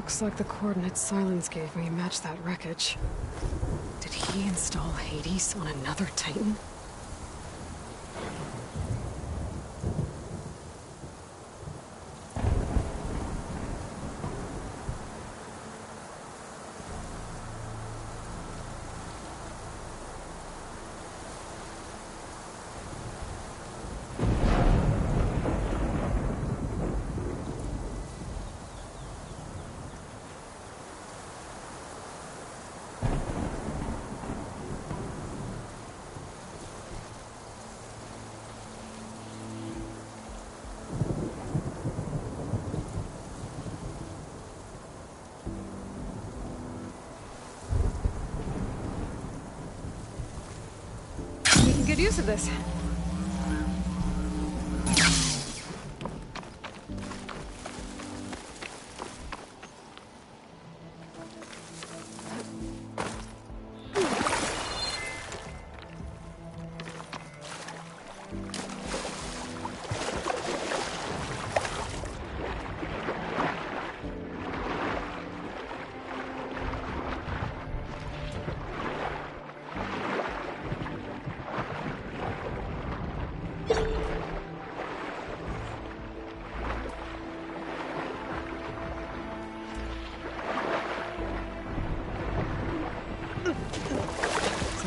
Looks like the coordinates Silence gave me match that wreckage. Did he install Hades on another Titan? Good use of this.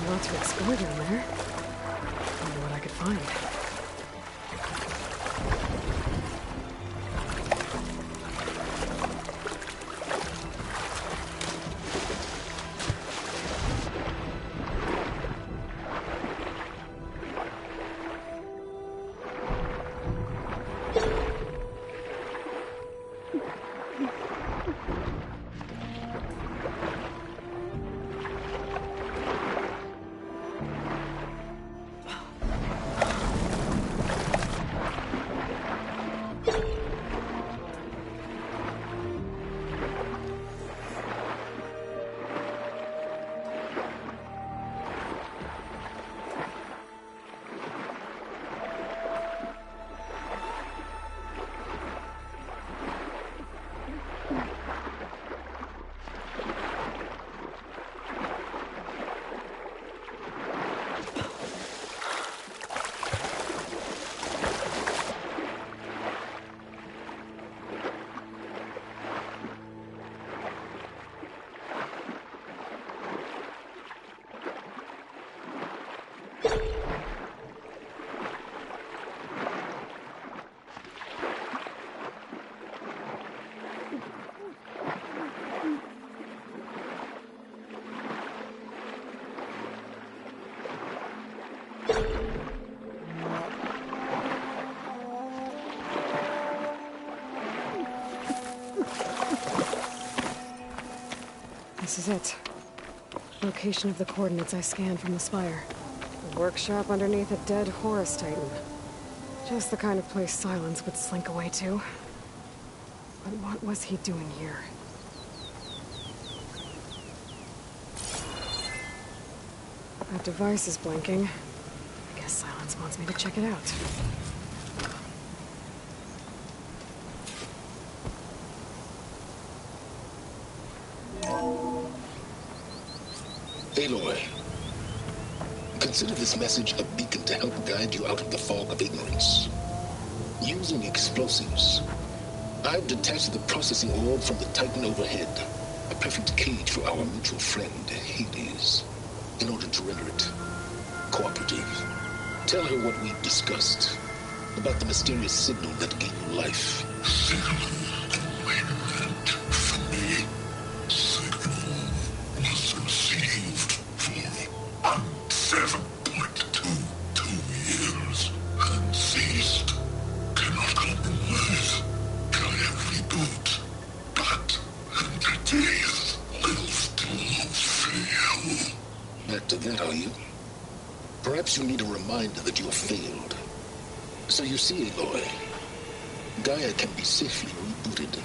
Lots to explore down there. Wonder what I could find. This is it. Location of the coordinates I scanned from the spire. A workshop underneath a dead Horus Titan. Just the kind of place Silence would slink away to. But what was he doing here? That device is blinking. I guess Silence wants me to check it out. Aloy, consider this message a beacon to help guide you out of the fog of ignorance. Using explosives, I've detached the processing orb from the Titan overhead, a perfect cage for our mutual friend, Hades, in order to render it cooperative. Tell her what we've discussed about the mysterious signal that gave you life. Perhaps you need a reminder that you have failed. So you see, Aloy, Gaia can be safely rebooted.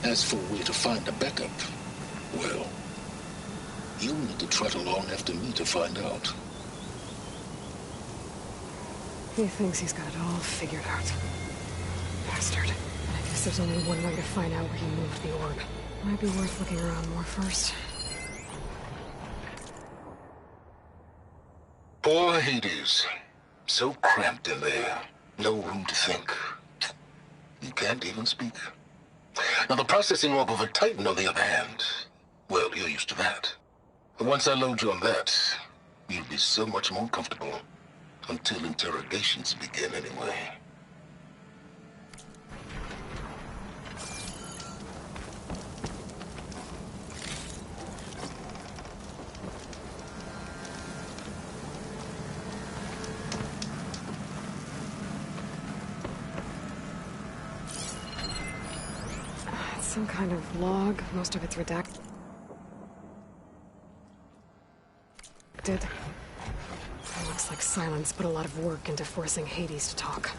As for a way to find a backup, well, you'll need to trot along after me to find out. He thinks he's got it all figured out. Bastard. I guess guess there's only one way to find out where he moved the orb. Might be worth looking around more first. Poor Hades. So cramped in there. No room to think. You can't even speak. Now, the processing orb of a Titan, on the other hand, well, you're used to that. But once I load you on that, you'll be so much more comfortable. Until interrogations begin, anyway. It's some kind of log. Most of it's redacted. Looks like Silence put a lot of work into forcing Hades to talk.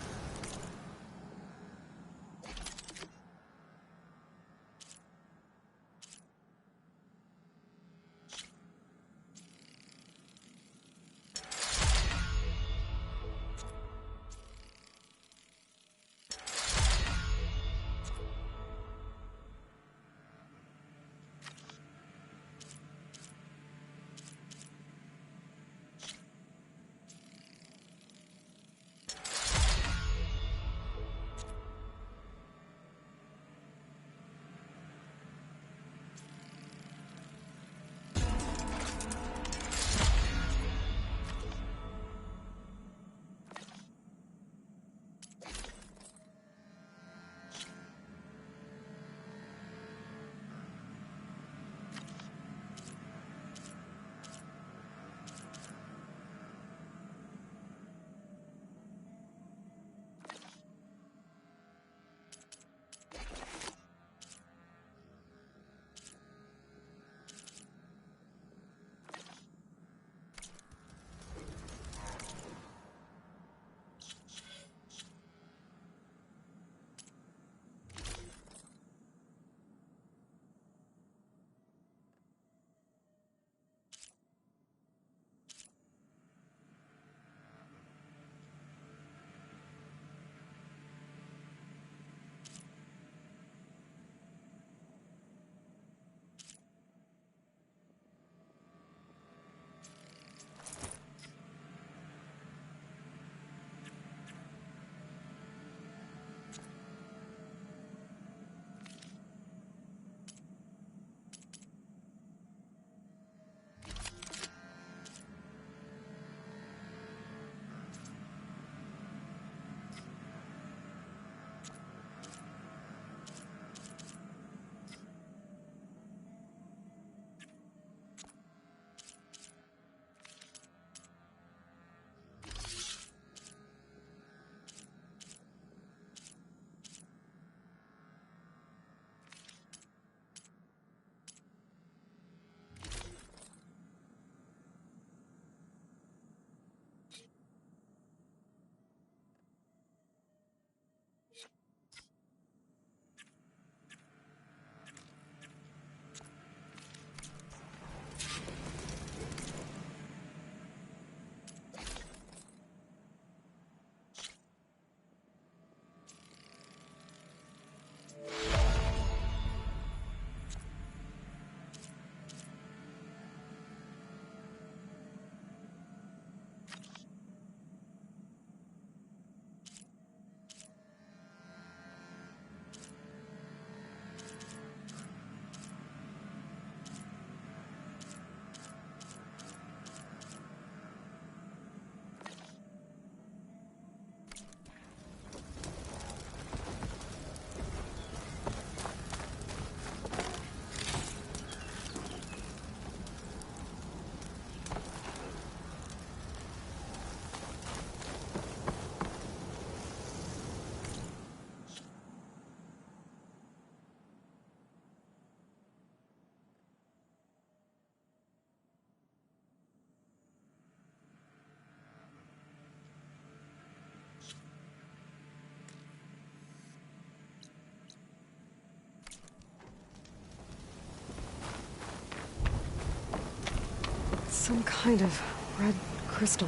Some kind of red crystal.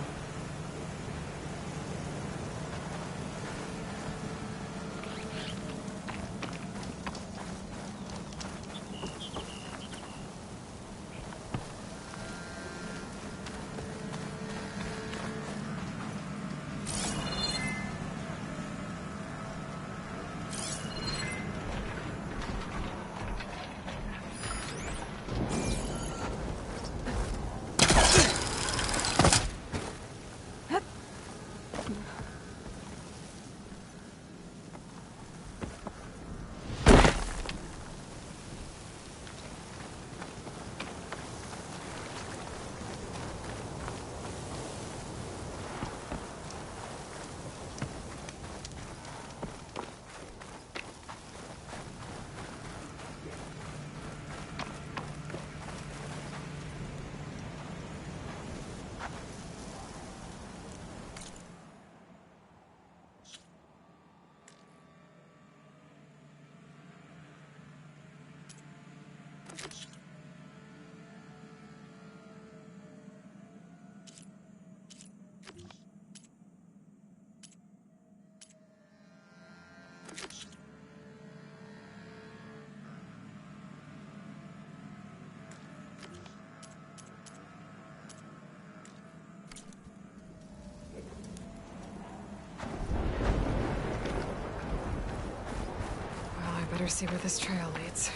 Better see where this trail leads.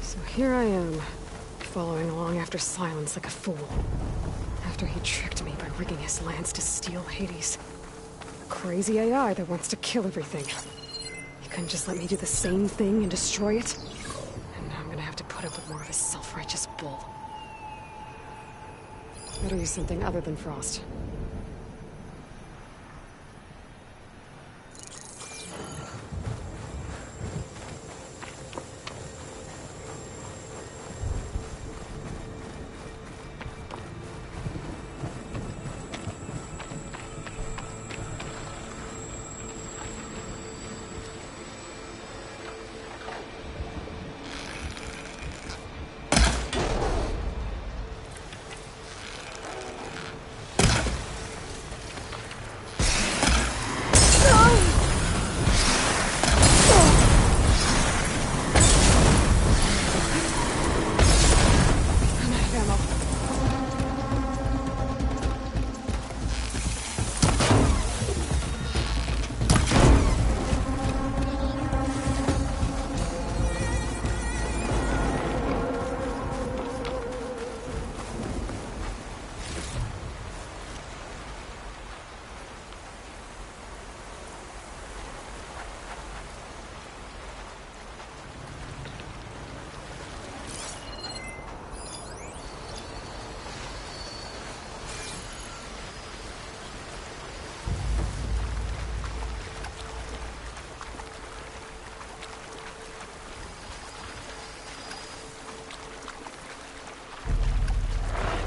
So here I am, following along after Silence like a fool. After he tricked me by rigging his lance to steal Hades. A crazy AI that wants to kill everything. He couldn't just let me do the same thing and destroy it? And now I'm gonna have to put up with more of his self-righteous bull. Better use something other than frost.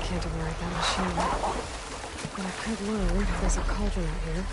Can't override that machine. But I could learn if there's a cauldron out here.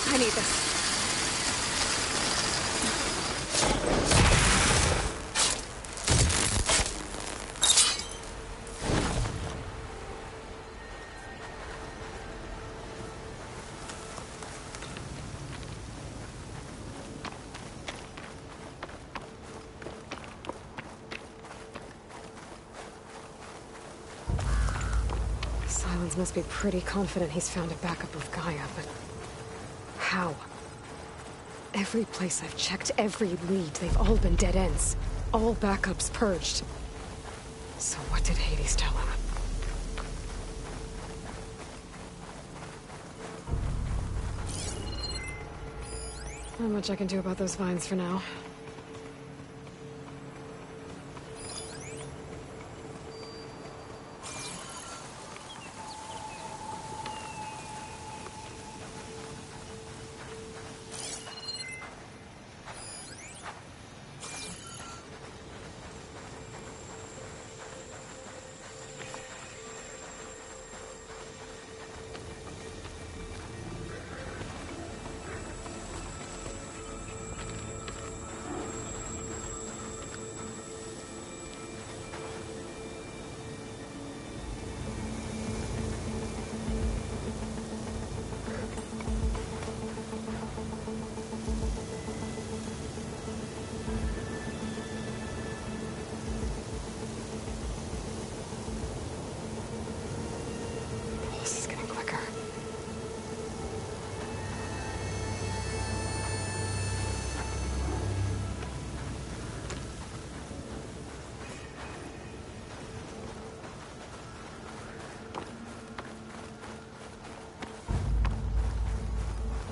I need this. Silence must be pretty confident he's found a backup of Gaia, but how? Every place I've checked, every lead, they've all been dead ends. All backups purged. So what did Hades tell him? Not much I can do about those vines for now.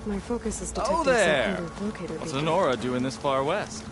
My focus is Oh detecting some there! kind of locator What's beacon. Honora doing this far west?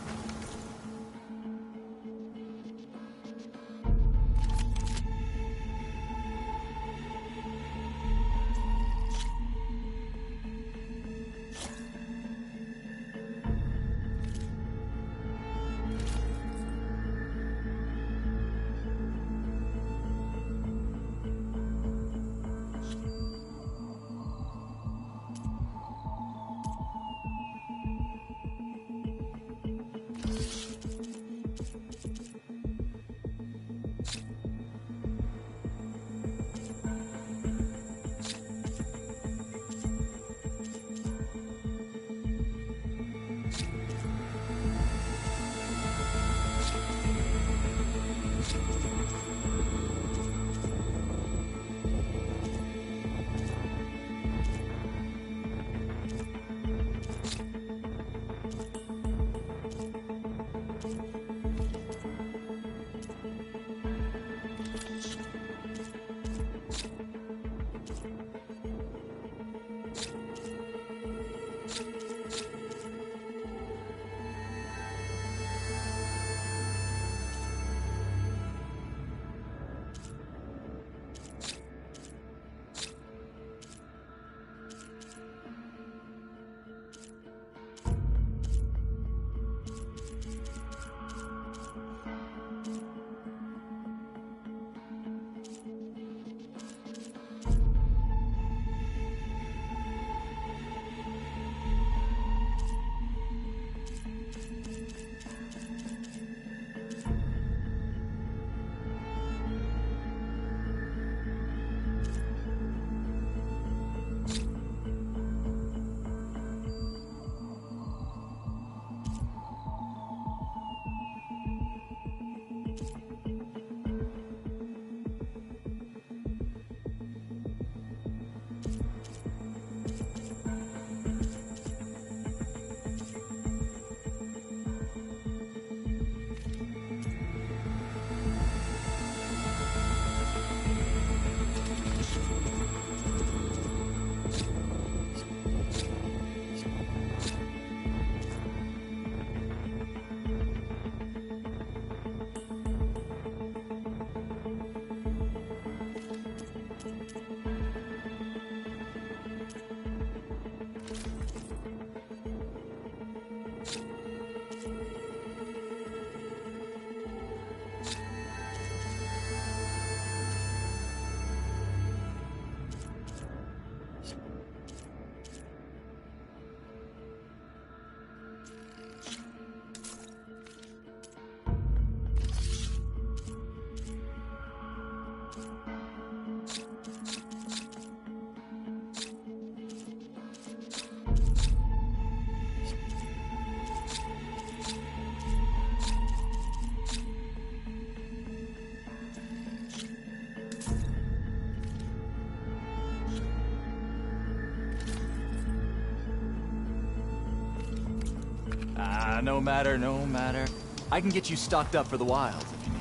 No matter, no matter. I can get you stocked up for the wilds if you need.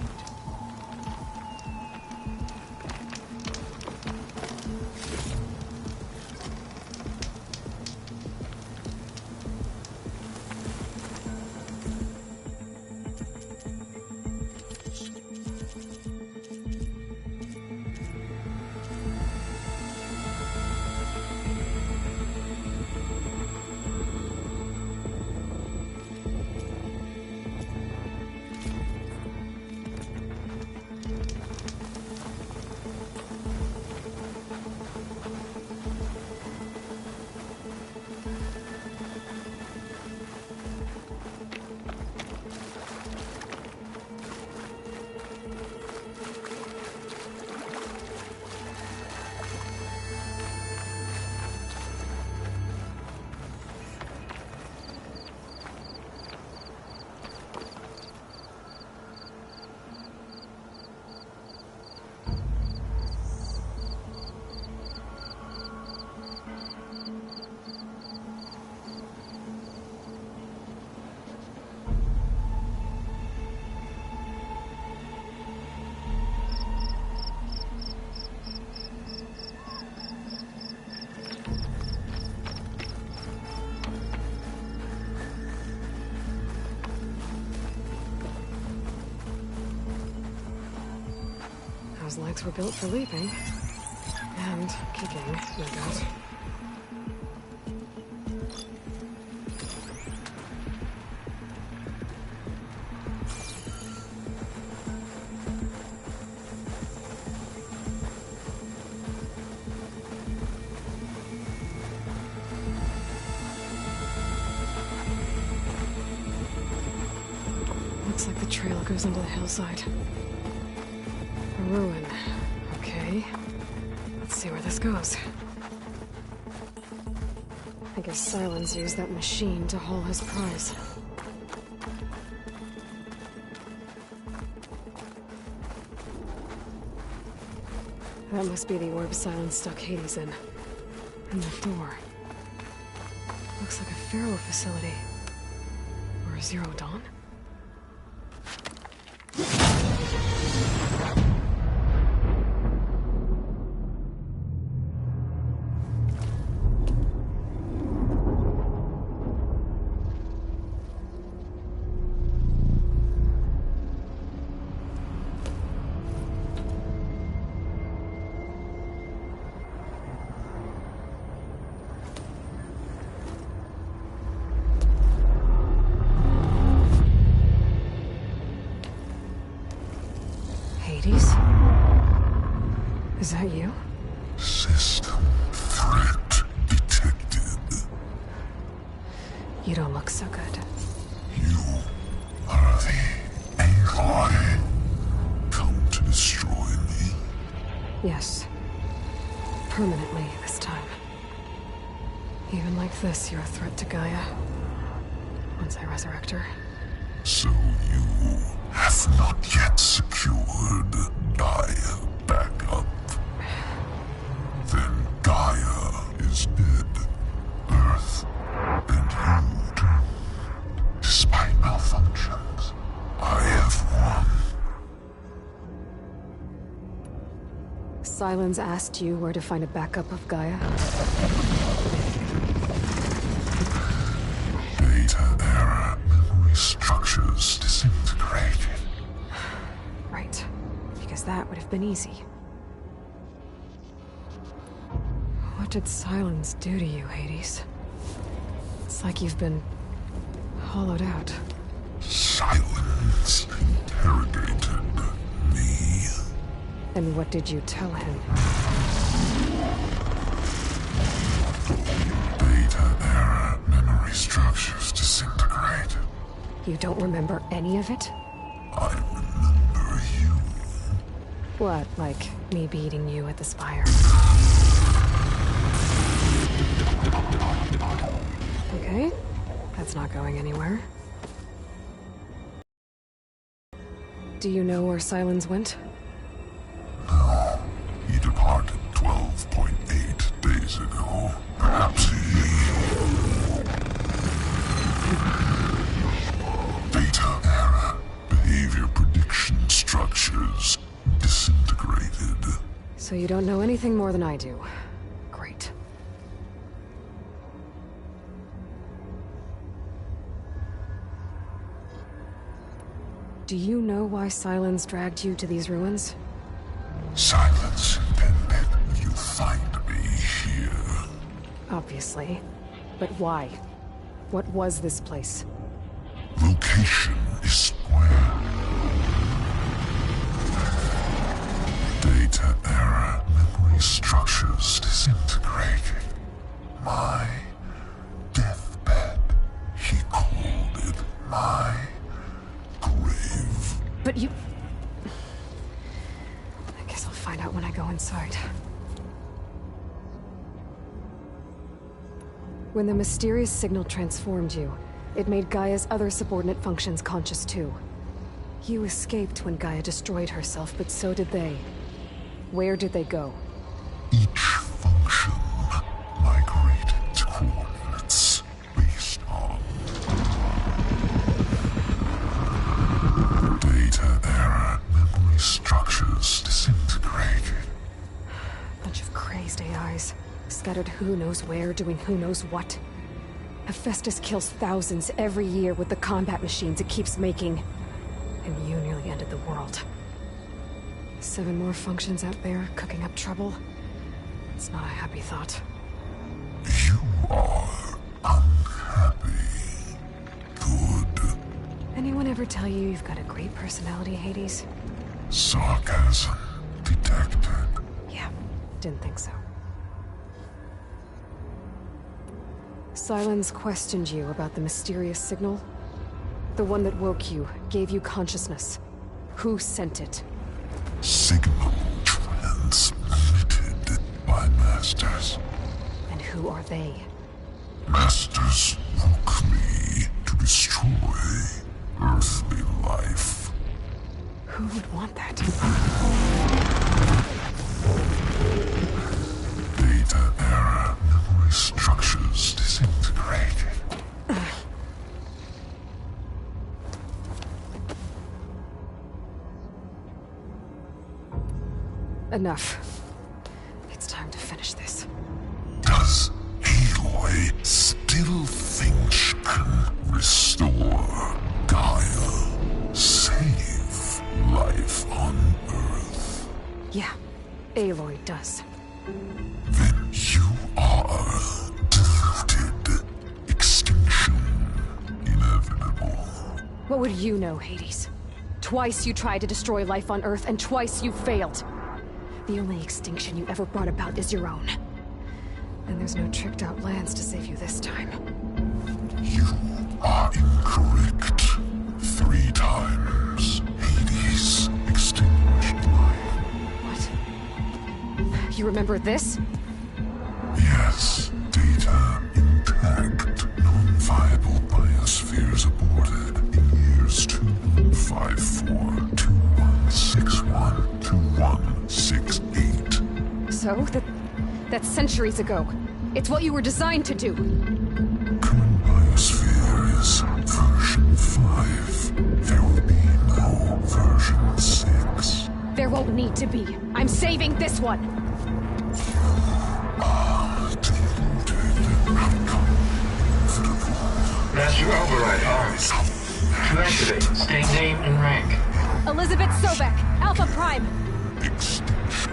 His legs were built for leaping. And kicking, no doubt. Looks like the trail goes into the hillside. A ruin. Okay. Let's see where this goes. I guess Sylens used that machine to haul his prize. That must be the orb Sylens stuck Hades in. And the door. Looks like a Pharaoh facility. Or a Zero Dawn? Hades? Is that you? System threat detected. You don't look so good. You are the Aloy. Come to destroy me. Yes. Permanently this time. Even like this, you're a threat to Gaia. Once I resurrect her. So you have not yet secured Gaia back up. Then Gaia is dead. Earth and you too. Despite malfunctions, I have won. Sylens asked you where to find a backup of Gaia? Data era memory structures disintegrated. Right. Because that would have been easy. What did Sylens do to you, Hades? It's like you've been hollowed out. Silence interrogated me. And what did you tell him? Data era memory structures disintegrated. You don't remember any of it? I remember you. What, like me beating you at the Spire? Okay, that's not going anywhere. Do you know where Sylens went? No, he departed 12.8 days ago. Perhaps he... Data era behavior prediction structures disintegrated. So you don't know anything more than I do. Great. Do you know why Sylens dragged you to these ruins? Silence intended you find me here. Obviously. But why? What was this place? Location is square. Data era memory structures disintegrated. My deathbed, he called it. My grave. But you... I guess I'll find out when I go inside. When the mysterious signal transformed you, it made Gaia's other subordinate functions conscious too. You escaped when Gaia destroyed herself, but so did they. Where did they go? Each function migrated to coordinates based on data era memory structures disintegrated. Bunch of crazed AIs, scattered who knows where, doing who knows what. Hephaestus kills thousands every year with the combat machines it keeps making. And you nearly ended the world. 7 more functions out there cooking up trouble. It's not a happy thought. You are unhappy. Good. Anyone ever tell you you've got a great personality, Hades? Sarcasm detected. Yeah, didn't think so. Sylens questioned you about the mysterious signal. The one that woke you, gave you consciousness. Who sent it? Signal transmitted by Masters. And who are they? Masters woke me to destroy earthly life. Who would want that? Data error, memory structures disintegrated. Enough. It's time to finish this. Does Aloy still think she can restore Gaia? Save life on Earth? Yeah, Aloy does. Then you are deluded. Extinction inevitable. What would you know, Hades? Twice you tried to destroy life on Earth, and twice you failed. The only extinction you ever brought about is your own. And there's no tricked-out lands to save you this time. You are incorrect. 3 times Hades extinguished life. What? You remember this? Yes, data intact. Non-viable biospheres aborted in years 2154, 2161, 2168. So, that's centuries ago. It's what you were designed to do. Current biosphere is version 5. There will be no version 6. There won't need to be. I'm saving this one. Deluded outcome inevitable. Master override arms. To activate, state name and rank. Elizabeth Sobek, Alpha Prime. Extinction.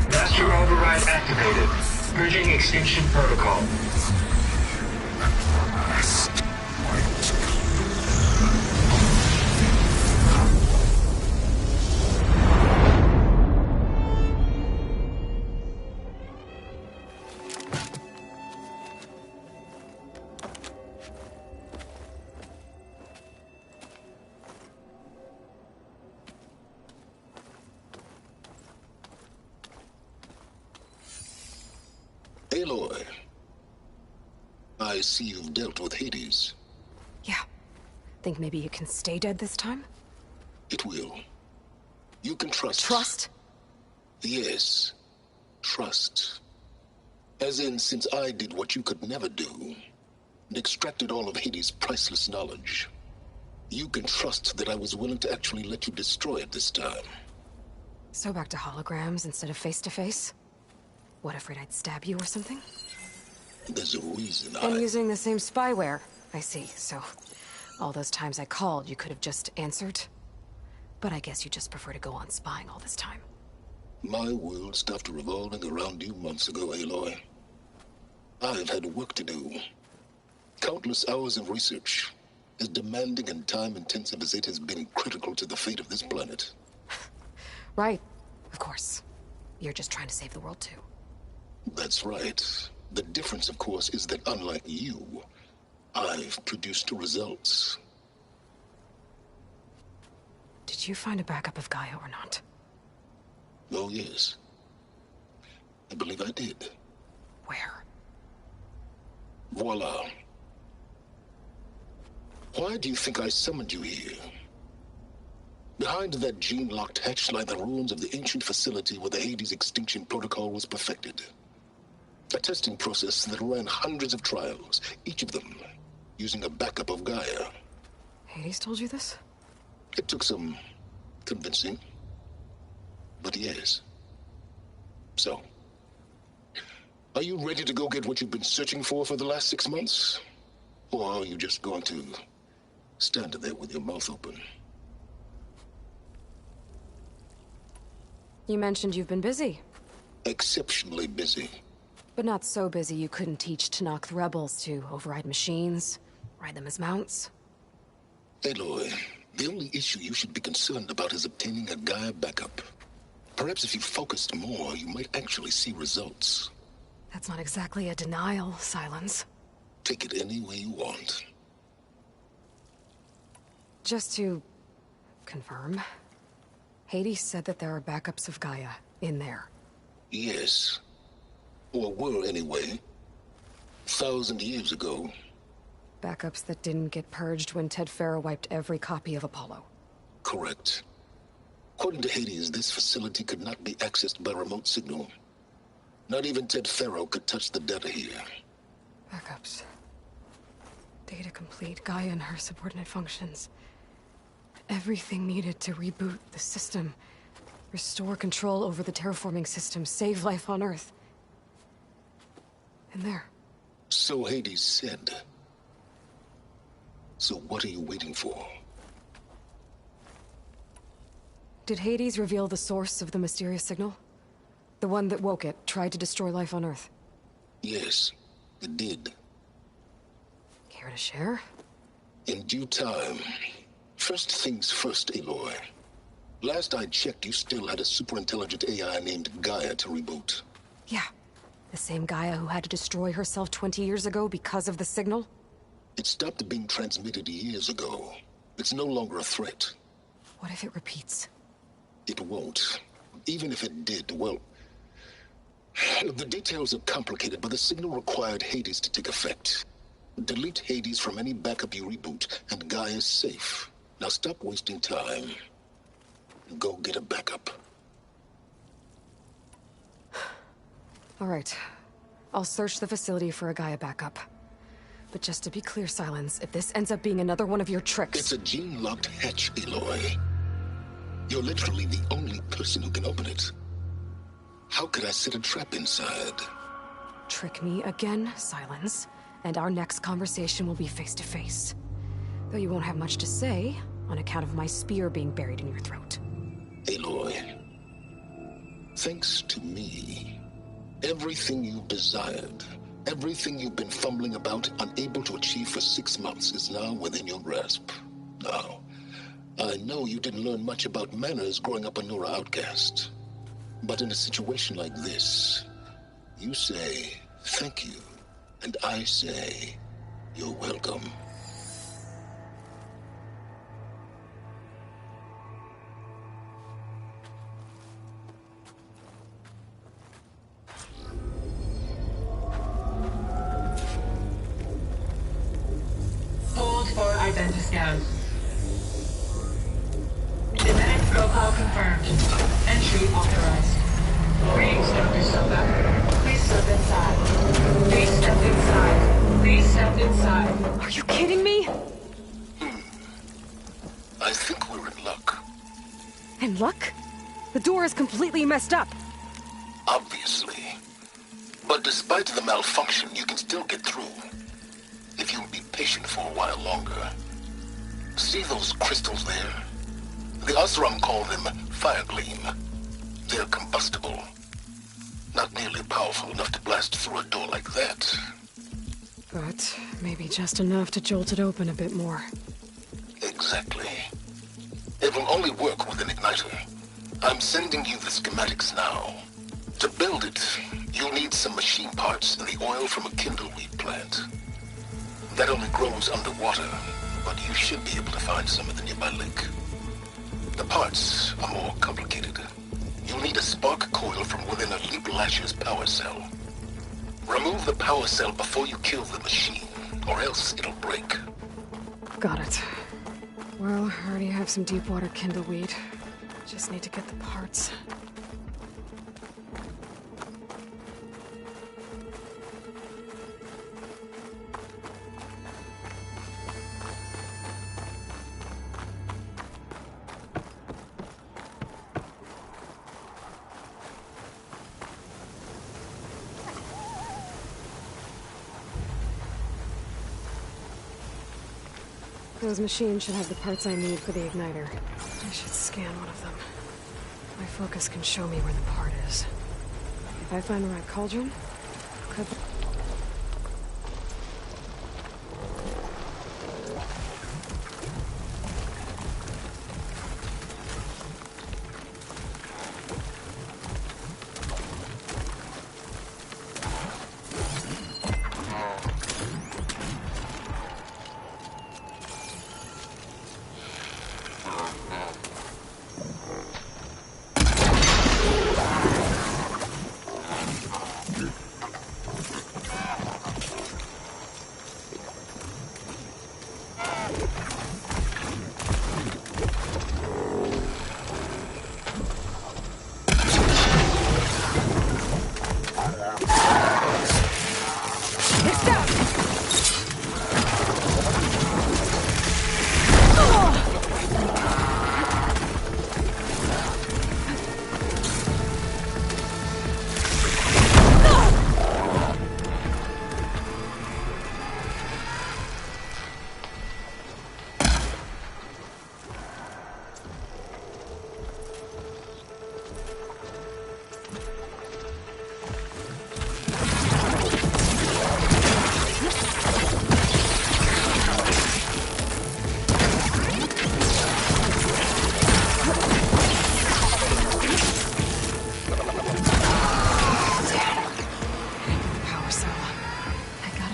Master override activated. Purging extinction protocol. Last light. Aloy, I see you've dealt with Hades. Yeah. Think maybe you can stay dead this time? It will. You can trust. Trust? Yes. Trust. As in, since I did what you could never do, and extracted all of Hades' priceless knowledge, you can trust that I was willing to actually let you destroy it this time. So back to holograms instead of face-to-face? What, afraid I'd stab you or something? There's a reason And using the same spyware. I see, so... all those times I called, you could have just answered? But I guess you just prefer to go on spying all this time. My world stopped revolving around you months ago, Aloy. I've had work to do. Countless hours of research, as demanding and time-intensive as it has been critical to the fate of this planet. Right, of course. You're just trying to save the world, too. That's right. The difference, of course, is that unlike you, I've produced results. Did you find a backup of Gaia or not? Oh, yes. I believe I did. Where? Voila. Why do you think I summoned you here? Behind that gene-locked hatch lie the ruins of the ancient facility where the Hades extinction protocol was perfected. A testing process that ran hundreds of trials, each of them using a backup of Gaia. Hades told you this? It took some convincing, but yes. So, are you ready to go get what you've been searching for the last 6 months? Or are you just going to stand there with your mouth open? You mentioned you've been busy. Exceptionally busy. But not so busy you couldn't teach Tenakth the rebels to override machines, ride them as mounts. Aloy, the only issue you should be concerned about is obtaining a Gaia backup. Perhaps if you focused more, you might actually see results. That's not exactly a denial, Silence. Take it any way you want. Just to confirm, Hades said that there are backups of Gaia in there. Yes. Or were anyway. 1,000 years ago. Backups that didn't get purged when Ted Faro wiped every copy of Apollo. Correct. According to Hades, this facility could not be accessed by remote signal. Not even Ted Faro could touch the data here. Backups. Data complete, Gaia and her subordinate functions. Everything needed to reboot the system. Restore control over the terraforming system, save life on Earth. And there. So Hades said. So what are you waiting for? Did Hades reveal the source of the mysterious signal? The one that woke it, tried to destroy life on Earth? Yes, it did. Care to share? In due time. First things first, Aloy. Last I checked, you still had a superintelligent AI named Gaia to reboot. Yeah. The same Gaia who had to destroy herself 20 years ago because of the signal? It stopped being transmitted years ago. It's no longer a threat. What if it repeats? It won't. Even if it did, well... The details are complicated, but the signal required Hades to take effect. Delete Hades from any backup you reboot, and Gaia's safe. Now stop wasting time. Go get a backup. All right. I'll search the facility for a Gaia backup. But just to be clear, Silence, if this ends up being another one of your tricks... It's a gene-locked hatch, Aloy. You're literally the only person who can open it. How could I set a trap inside? Trick me again, Silence, and our next conversation will be face-to-face. Though you won't have much to say, on account of my spear being buried in your throat. Aloy, thanks to me, everything you desired, everything you've been fumbling about, unable to achieve for 6 months, is now within your grasp. Now, I know you didn't learn much about manners growing up a Nora outcast. But in a situation like this, you say, thank you, and I say, you're welcome. Hold for identiscan. Genetic profile confirmed. Entry authorized. Greetings, Dr. Soka. Please step inside. Please step inside. Please step inside. Are you kidding me? I think we're in luck. In luck? The door is completely messed up. Obviously. But despite the malfunction, you can still get through. If you'll be patient for a while longer. See those crystals there? The Oseram call them fire gleam. They're combustible. Not nearly powerful enough to blast through a door like that. But maybe just enough to jolt it open a bit more. Exactly. It will only work with an igniter. I'm sending you the schematics now. To build it, you'll need some machine parts and the oil from a kindleweed plant. That only grows underwater, but you should be able to find some at the nearby lake. The parts are more complicated. You'll need a spark coil from within a Leap Lasher's power cell. Remove the power cell before you kill the machine, or else it'll break. Got it. Well, I already have some deep water kindleweed. Just need to get the parts. Those machines should have the parts I need for the igniter. I should scan one of them. My focus can show me where the part is. If I find the right cauldron, could...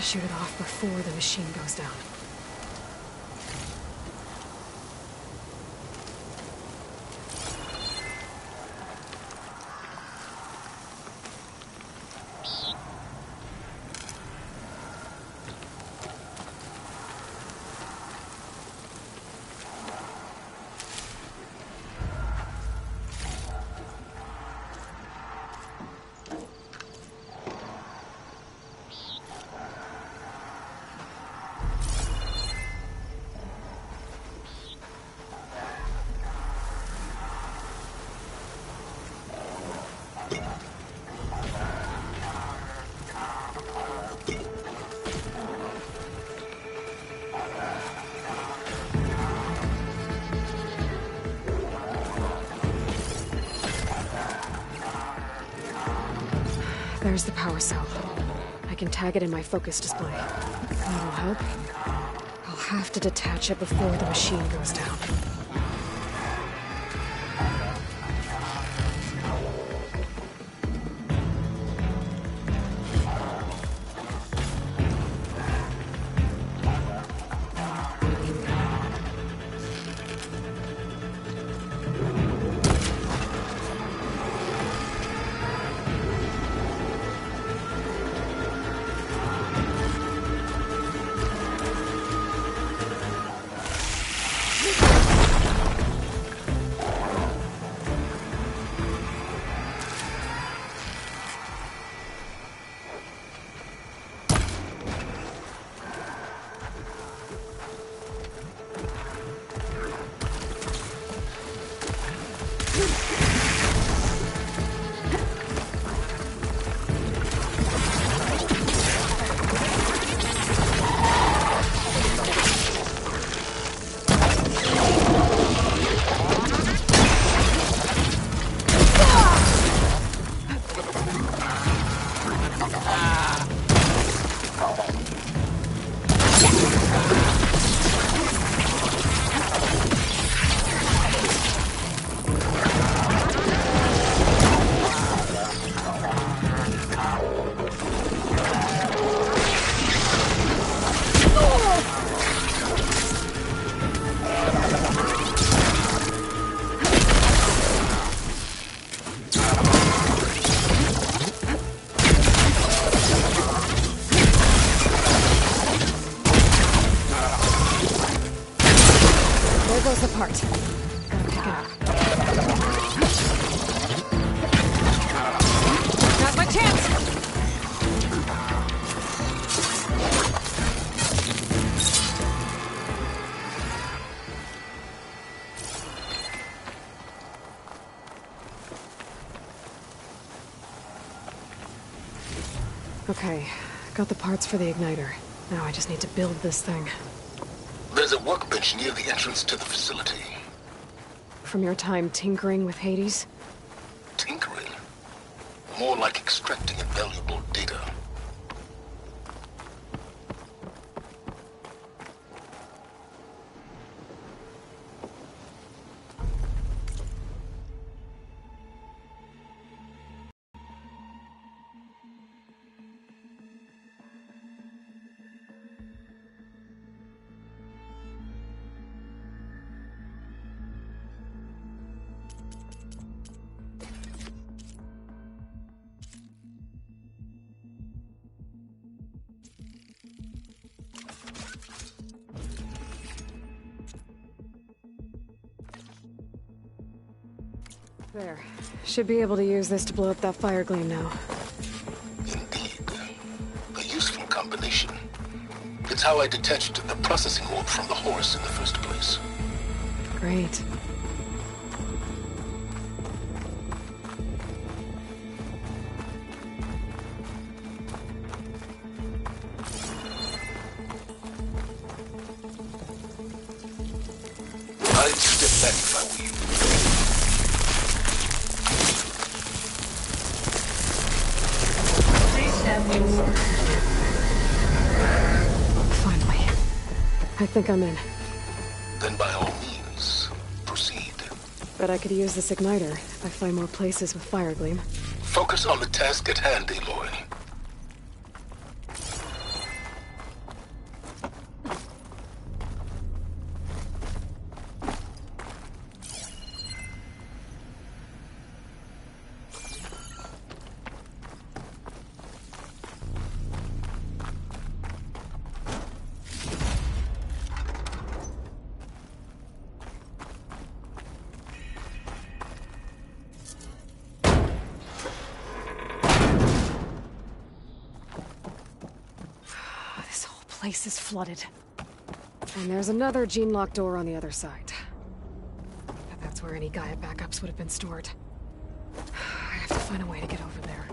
shoot it off before the machine goes down. There's the power cell. I can tag it in my focus display. That'll help. I'll have to detach it before the machine goes down. Okay, got the parts for the igniter. Now I just need to build this thing. There's a workbench near the entrance to the facility. From your time tinkering with Hades? More like extracting invaluable data. There. Should be able to use this to blow up that fire gleam now. Indeed. A useful combination. It's how I detached the processing orb from the Horus in the first place. Great. I'd step back if I were you. Please step inside. Finally. I think I'm in. Then by all means, proceed. Bet I could use this igniter if I find more places with fire gleam. Focus on the task at hand, Aloy. Place is flooded. And there's another gene-lock door on the other side. But that's where any Gaia backups would have been stored. I have to find a way to get over there.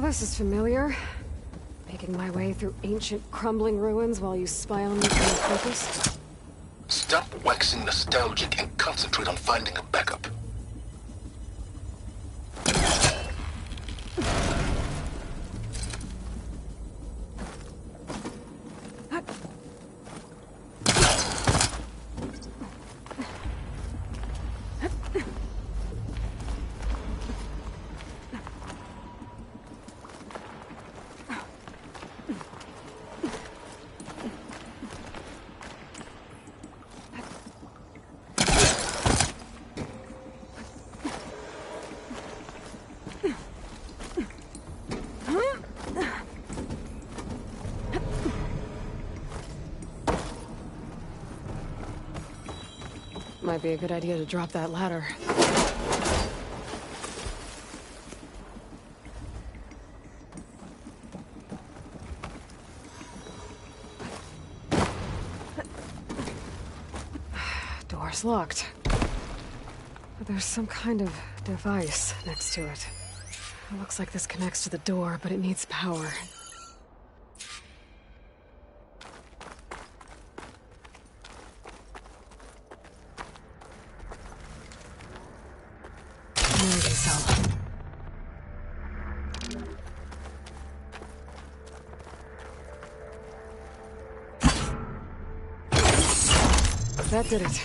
This is familiar. Making my way through ancient, crumbling ruins while you spy on me from the focus. Stop waxing nostalgic and concentrate on finding a backup. Might be a good idea to drop that ladder. Door's locked. But there's some kind of device next to it. It looks like this connects to the door, but it needs power. That did it.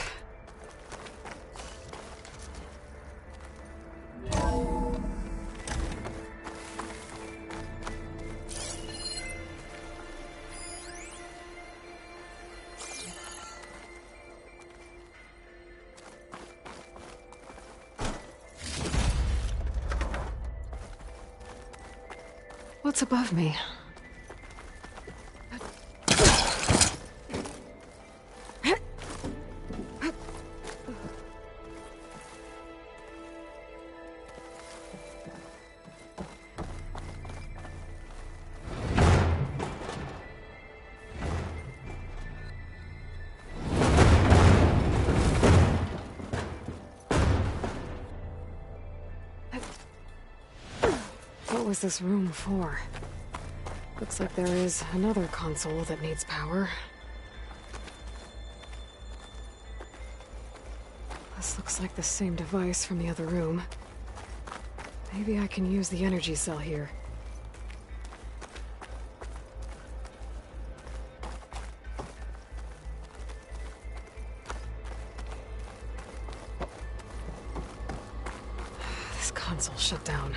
What's above me? What was this room for? Looks like there is another console that needs power. This looks like the same device from the other room. Maybe I can use the energy cell here. This console shut down.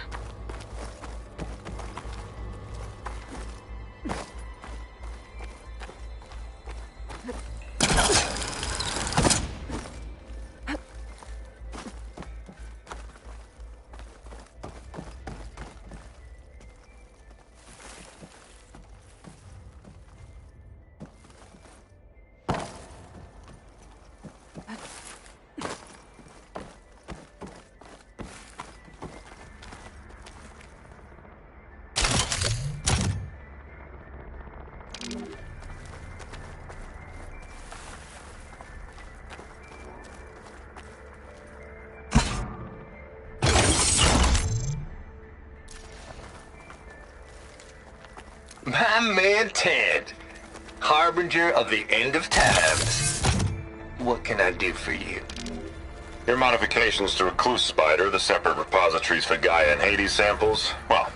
My man Ted, harbinger of the end of times. What can I do for you? Your modifications to Recluse Spider, the separate repositories for Gaia and Hades samples, well,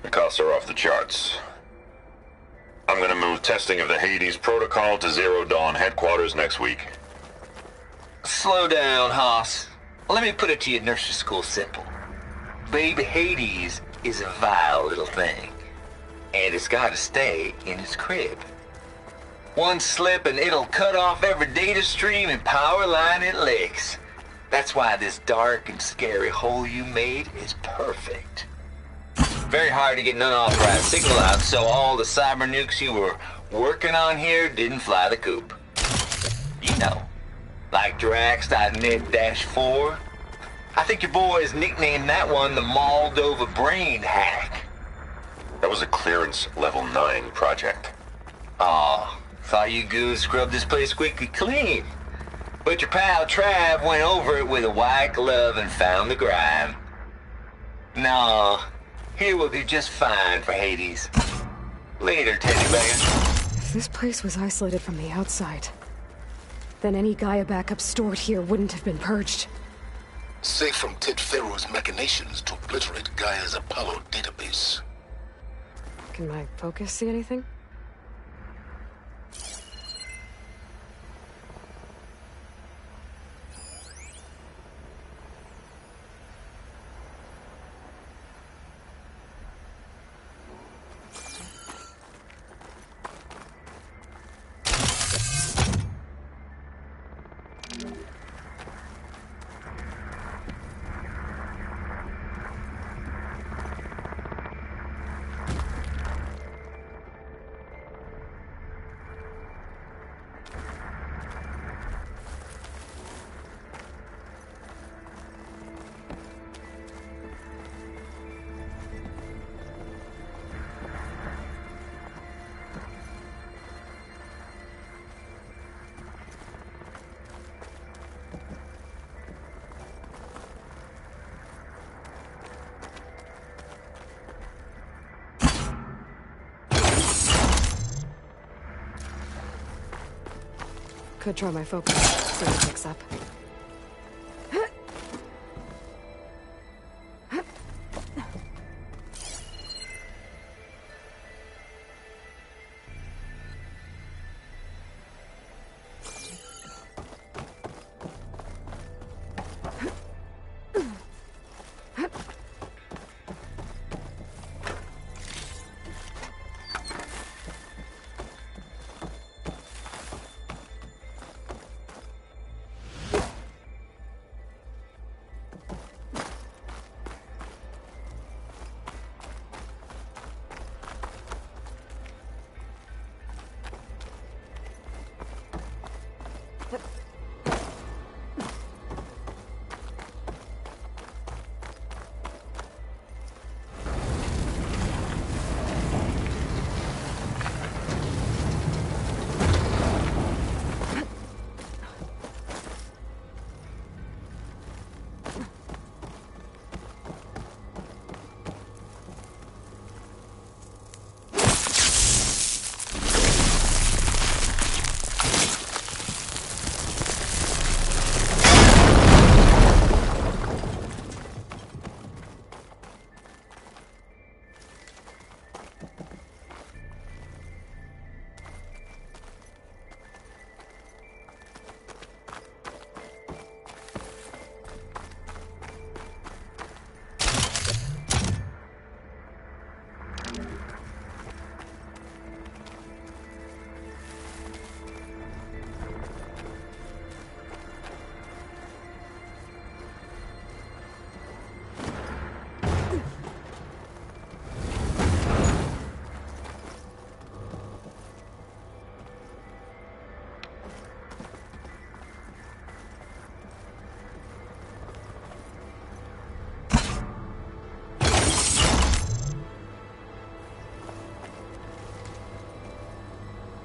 the costs are off the charts. I'm gonna move testing of the Hades protocol to Zero Dawn headquarters next week. Slow down, Haas. Let me put it to you nursery school simple. Baby Hades is a vile little thing, and it's gotta stay in its crib. One slip and it'll cut off every data stream and power line it licks. That's why this dark and scary hole you made is perfect. Very hard to get an unauthorized signal out, so all the cyber nukes you were working on here didn't fly the coop. You know, like Drax.net-4. I think your boys nicknamed that one the Moldova Brain Hack. That was a clearance level 9 project. Aw, thought you goons scrubbed this place quickly clean. But your pal Trav went over it with a white glove and found the grime. Nah, here will be just fine for Hades. Later, teddy bear. If this place was isolated from the outside, then any Gaia backup stored here wouldn't have been purged. Safe from Ted Pharaoh's machinations to obliterate Gaia's Apollo database. Can my focus see anything? Could try my focus, see what it picks up.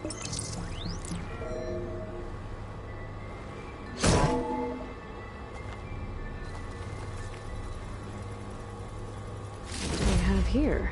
What do we have here?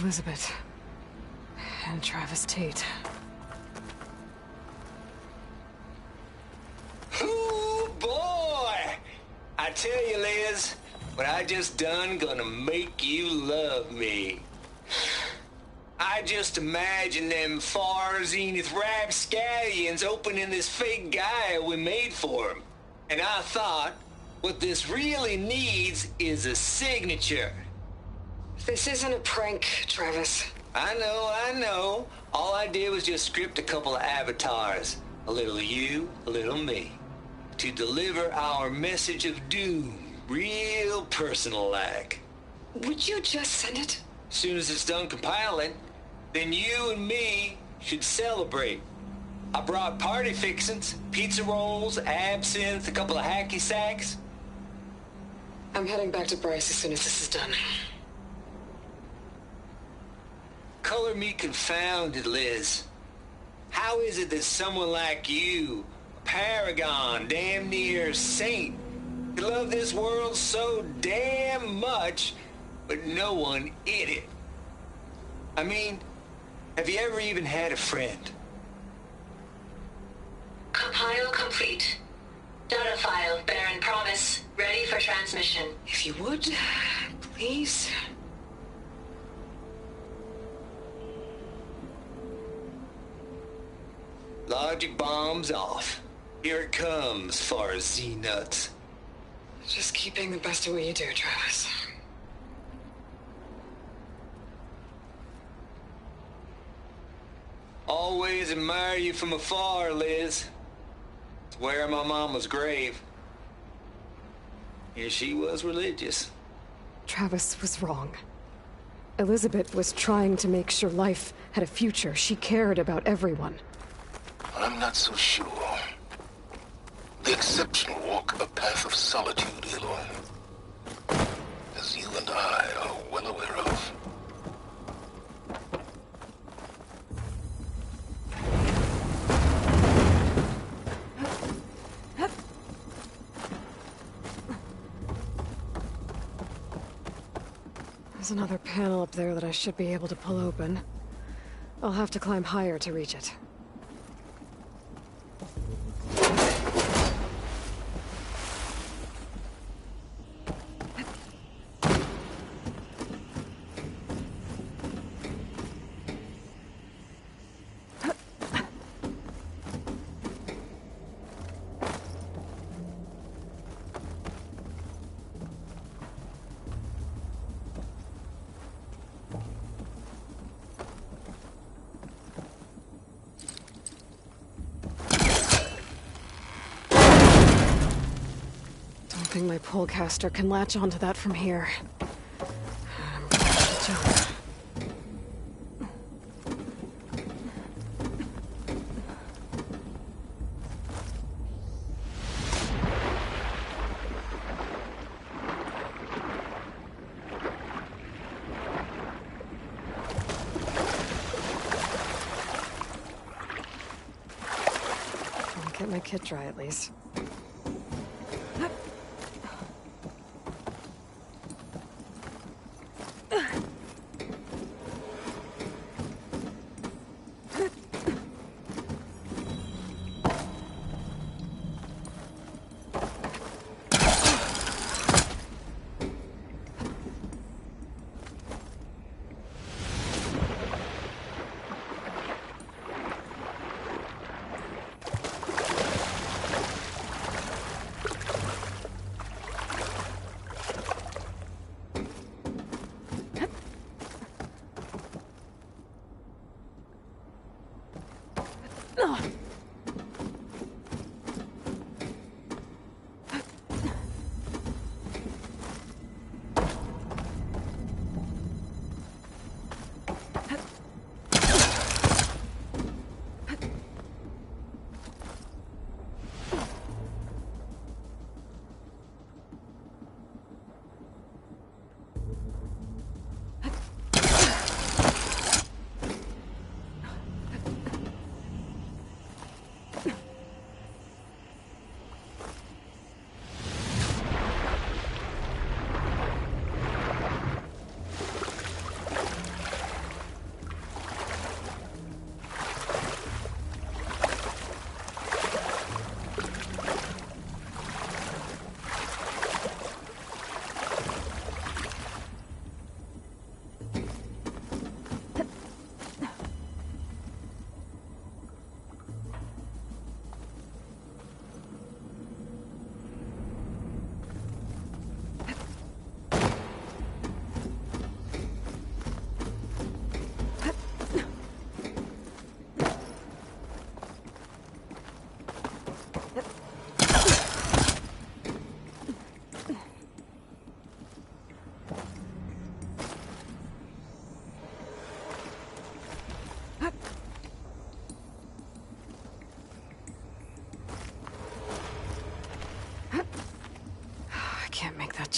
Elizabeth. And Travis Tate. Ooh, boy! I tell you, Liz, what I just done gonna make you love me. I just imagine them far zenith rapscallions opening this fake guy we made for him. And I thought, what this really needs is a signature. This isn't a prank, Travis. I know. All I did was just script a couple of avatars. A little you, a little me. To deliver our message of doom, real personal-like. Would you just send it? Soon as it's done compiling, then you and me should celebrate. I brought party fixins, pizza rolls, absinthe, a couple of hacky sacks. I'm heading back to Bryce as soon as this is done. Color me confounded, Liz. How is it that someone like you, a paragon, damn near saint, could love this world so damn much, but no one in it? I mean, have you ever even had a friend? Compile complete. Data file, Baron Promise, ready for transmission. If you would, please. Logic bomb's off. Here it comes, far as Z-nuts. Just keep being the best at what you do, Travis. Always admire you from afar, Liz. Swear on my mama's grave. And she was religious. Travis was wrong. Elizabeth was trying to make sure life had a future. She cared about everyone. I'm not so sure. The exceptional walk a path of solitude, Aloy. As you and I are well aware of. There's another panel up there that I should be able to pull open. I'll have to climb higher to reach it. I think my polecaster can latch onto that from here. I'm gonna have to jump. I'll get my kit dry at least.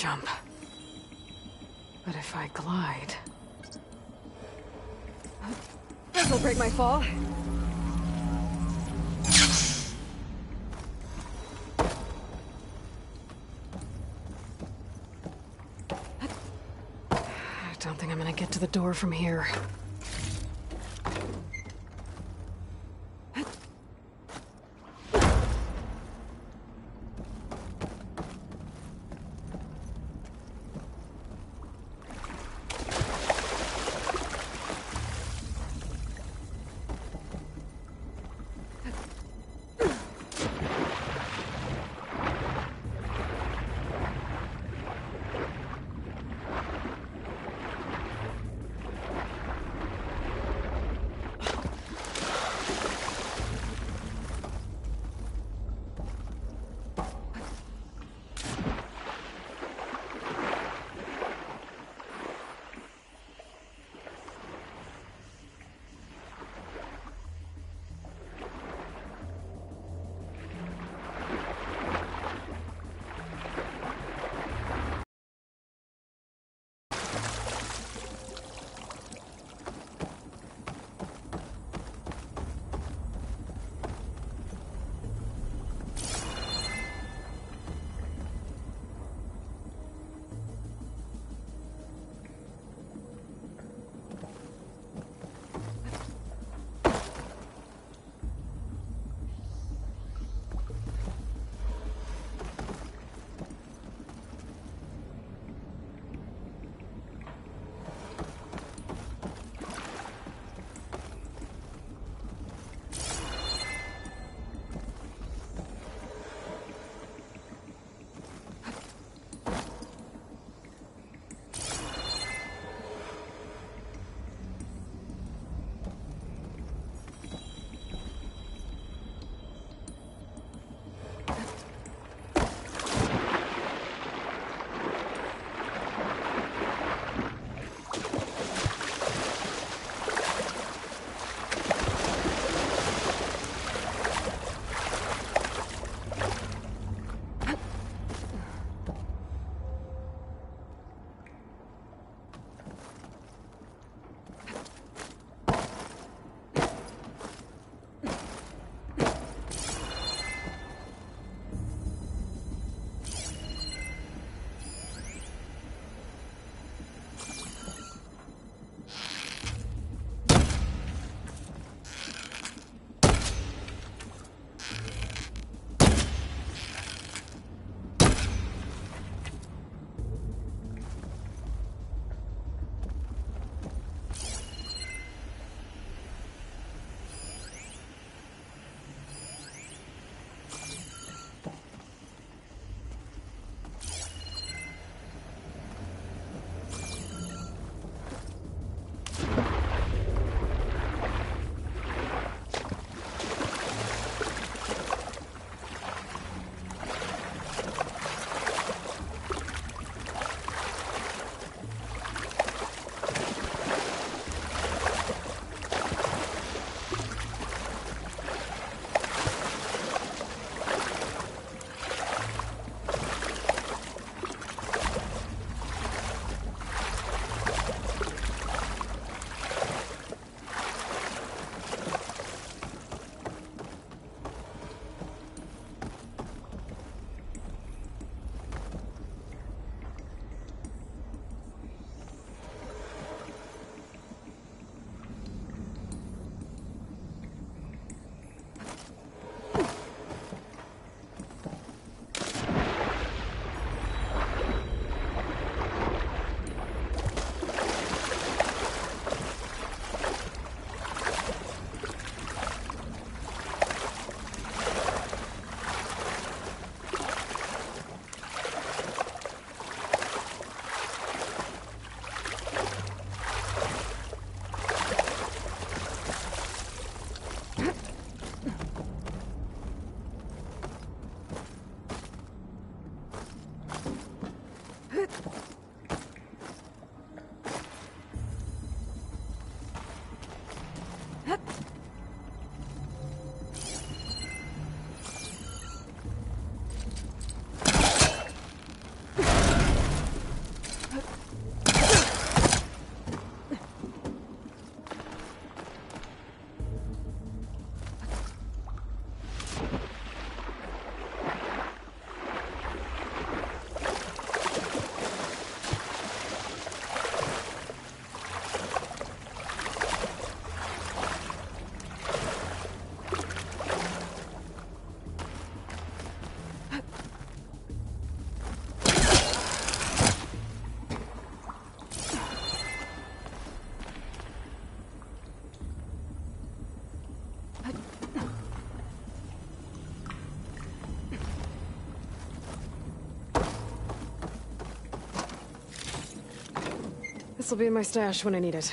jump. But if I glide... This'll break my fall. I don't think I'm gonna get to the door from here. This'll be in my stash when I need it.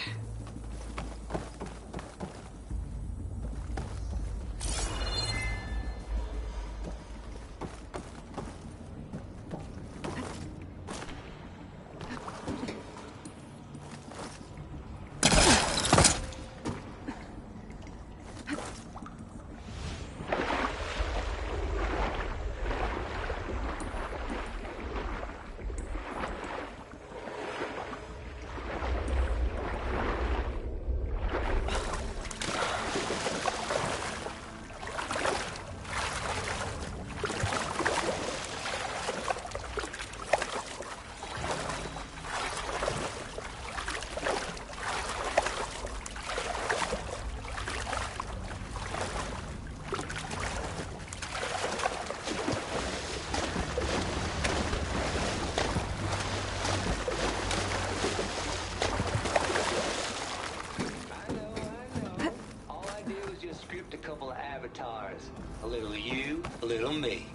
A little you, a little me.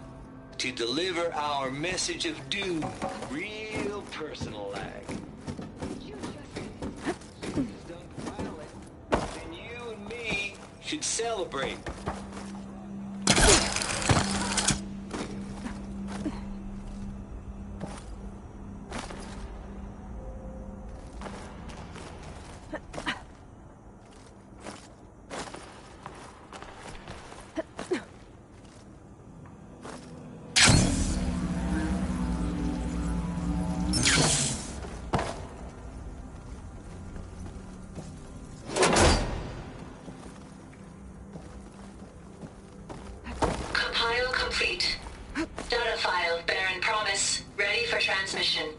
To deliver our message of doom, real personal like. Then you and me should celebrate. Compile complete. Data file, Baron Promise, ready for transmission.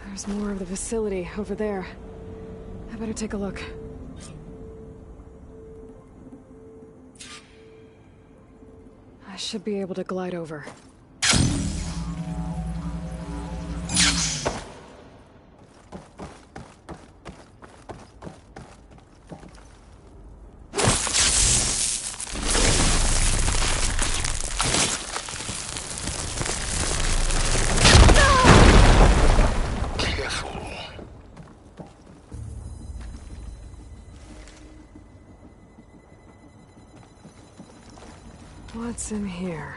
There's more of the facility over there. I better take a look. I should be able to glide over. What's in here?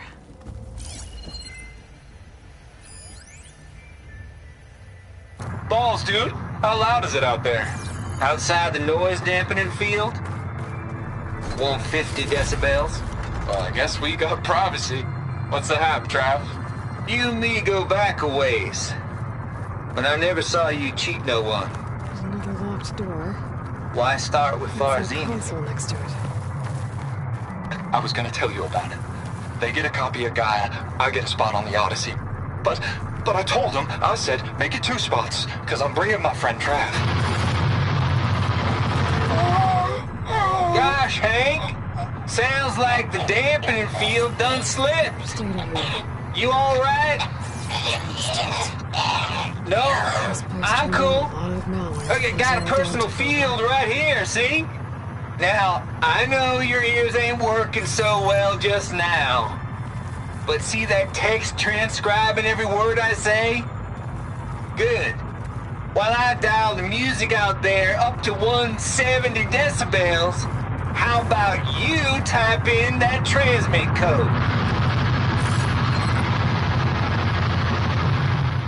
Balls, dude. How loud is it out there? Outside the noise dampening field? 150 decibels? Well, I guess we got privacy. What's the hap, Trav? You and me go back a ways. But I never saw you cheat no one. There's another locked door. Why start with There's a Farzini? console next to it. I was gonna tell you about it. They get a copy of Gaia, I get a spot on the Odyssey. But I told them, I said, make it 2 spots, because I'm bringing my friend Trav. Gosh, Hank! Sounds like the dampening field done slipped. Stay here. You alright? No, This place I'm turned cool. a lot of malware. Okay, got a personal field right here, see? Now, I know your ears ain't working so well just now. But see that text transcribing every word I say? Good. While I dial the music out there up to 170 decibels, how about you type in that transmit code?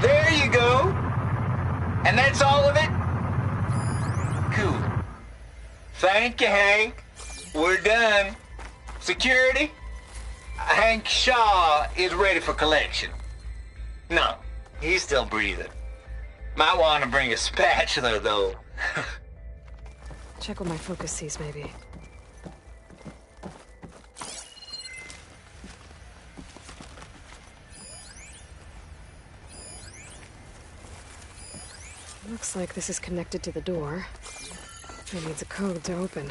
There you go. And that's all of it? Cool. Thank you, Hank. We're done. Security? Hank Shaw is ready for collection. No, he's still breathing. Might want to bring a spatula, though. Check what my focus sees, maybe. Looks like this is connected to the door. It needs a code to open.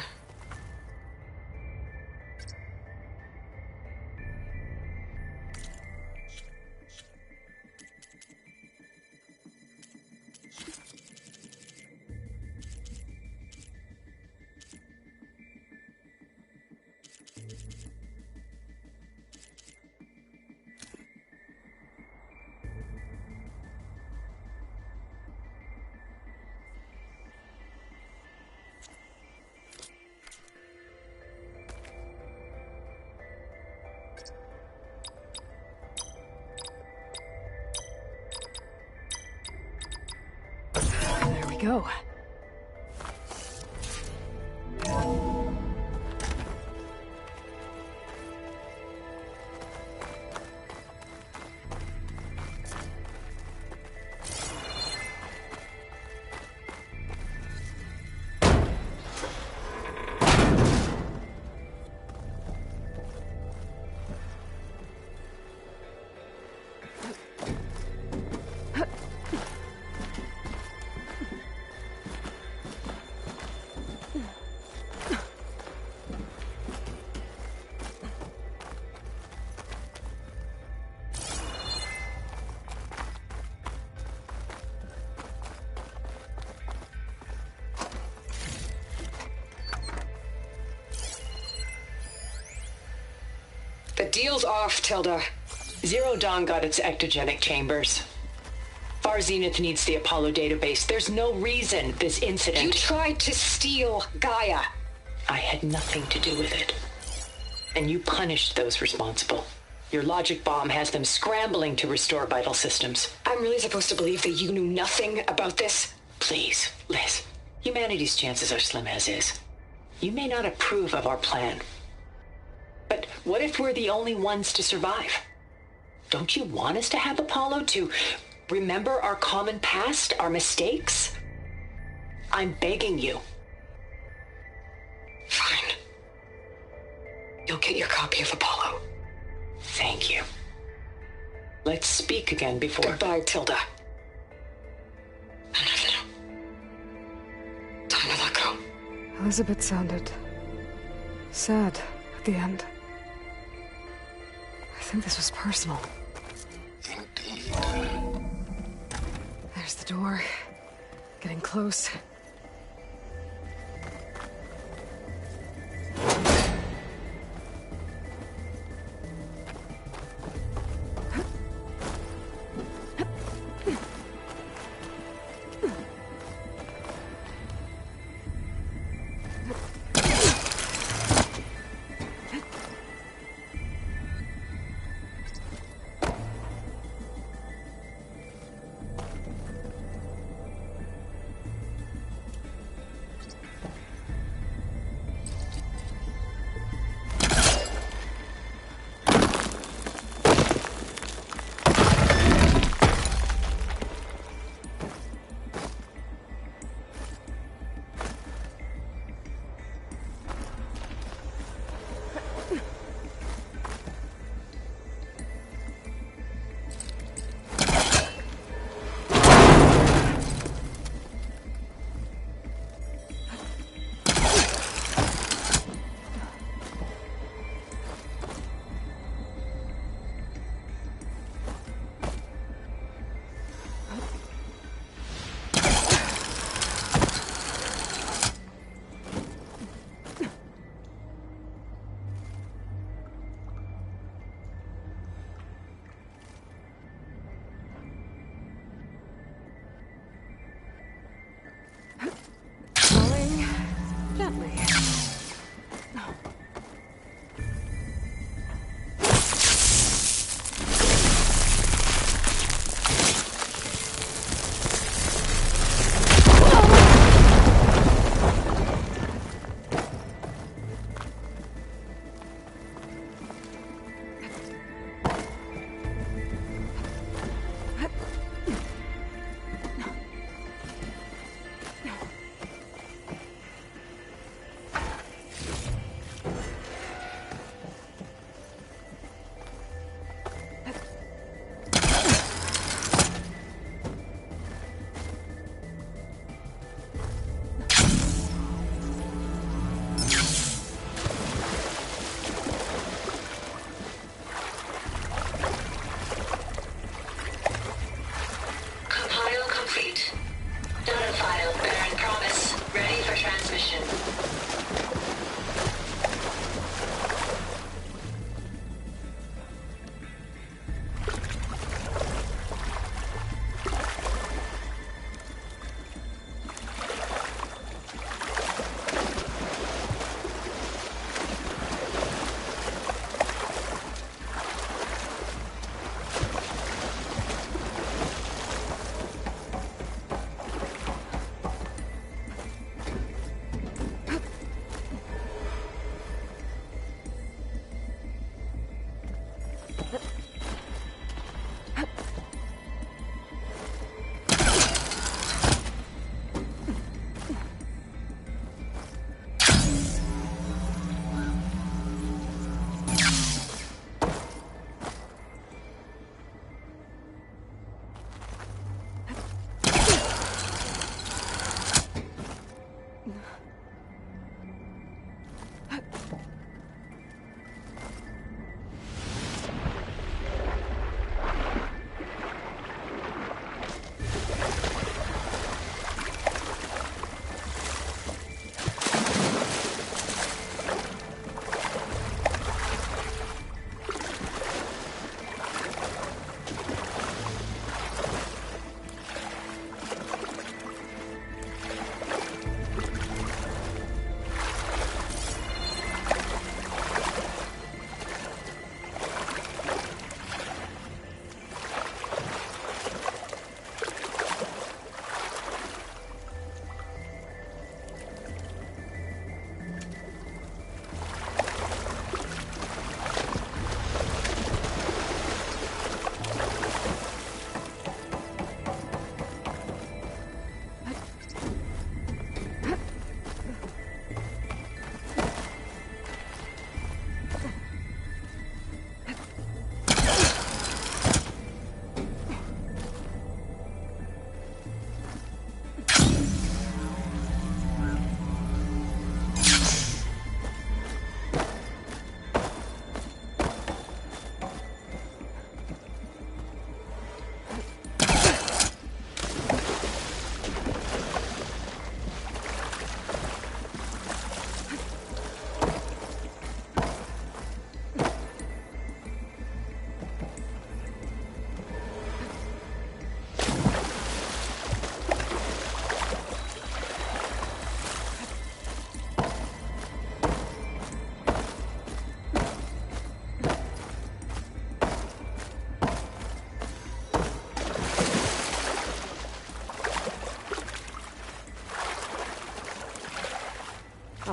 we go. The deal's off, Tilda. Zero Dawn got its ectogenic chambers. Far Zenith needs the Apollo database. There's no reason this incident... You tried to steal Gaia. I had nothing to do with it. And you punished those responsible. Your logic bomb has them scrambling to restore vital systems. I'm really supposed to believe that you knew nothing about this? Please, Liz. Humanity's chances are slim as is. You may not approve of our plan. But what if we're the only ones to survive? Don't you want us to have Apollo to remember our common past, our mistakes? I'm begging you. Fine. You'll get your copy of Apollo. Thank you. Let's speak again before... Goodbye, Tilda. Time to let go. Elizabeth sounded sad at the end. I think this was personal. Indeed. There's the door. Getting close.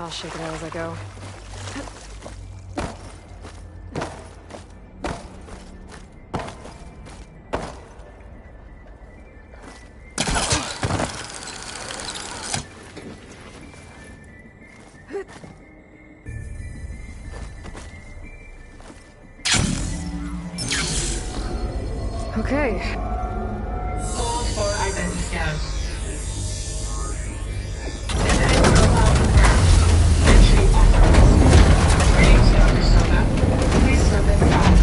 I'll shake it out as I go. Okay. Hold for identity scan. Identity profile confirmed. Entry authorized. Greetings, Dr. Soda. Please step inside.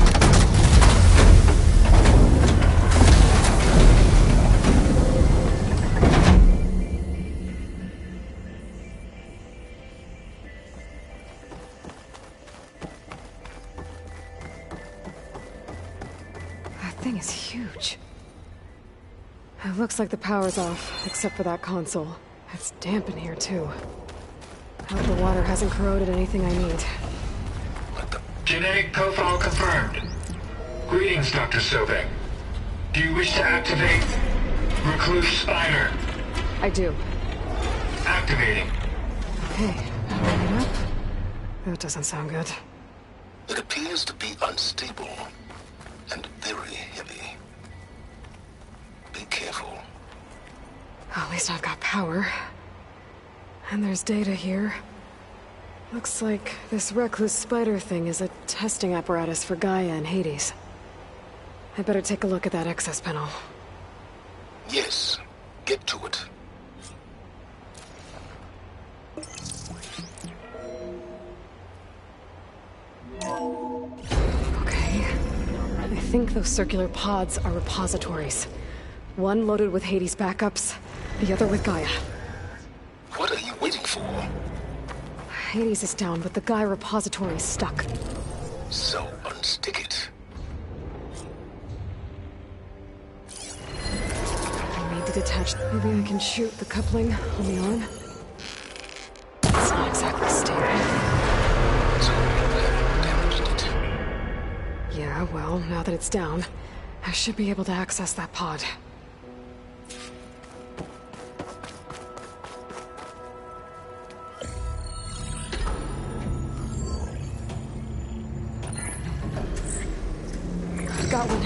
That thing is huge. It looks like the power's off, except for that console. It's damp in here, too. Hope the water hasn't corroded anything I need. Genetic profile confirmed. Greetings, Dr. Sobek. Do you wish to activate Recluse Spider? I do. Activating. Okay, powering up. That doesn't sound good. It appears to be unstable and very heavy. Be careful. At least I've got power. And there's data here. Looks like this Recluse Spider thing is a testing apparatus for Gaia and Hades. I better take a look at that access panel. Yes, get to it. Okay. I think those circular pods are repositories. One loaded with Hades backups, the other with Gaia. What are you waiting for? Hades is down, but the Gaia repository is stuck. So unstick it. I need to detach. Maybe I can shoot the coupling on the arm. It's not exactly stable. So you damaged it. Yeah, well, now that it's down, I should be able to access that pod. Got one.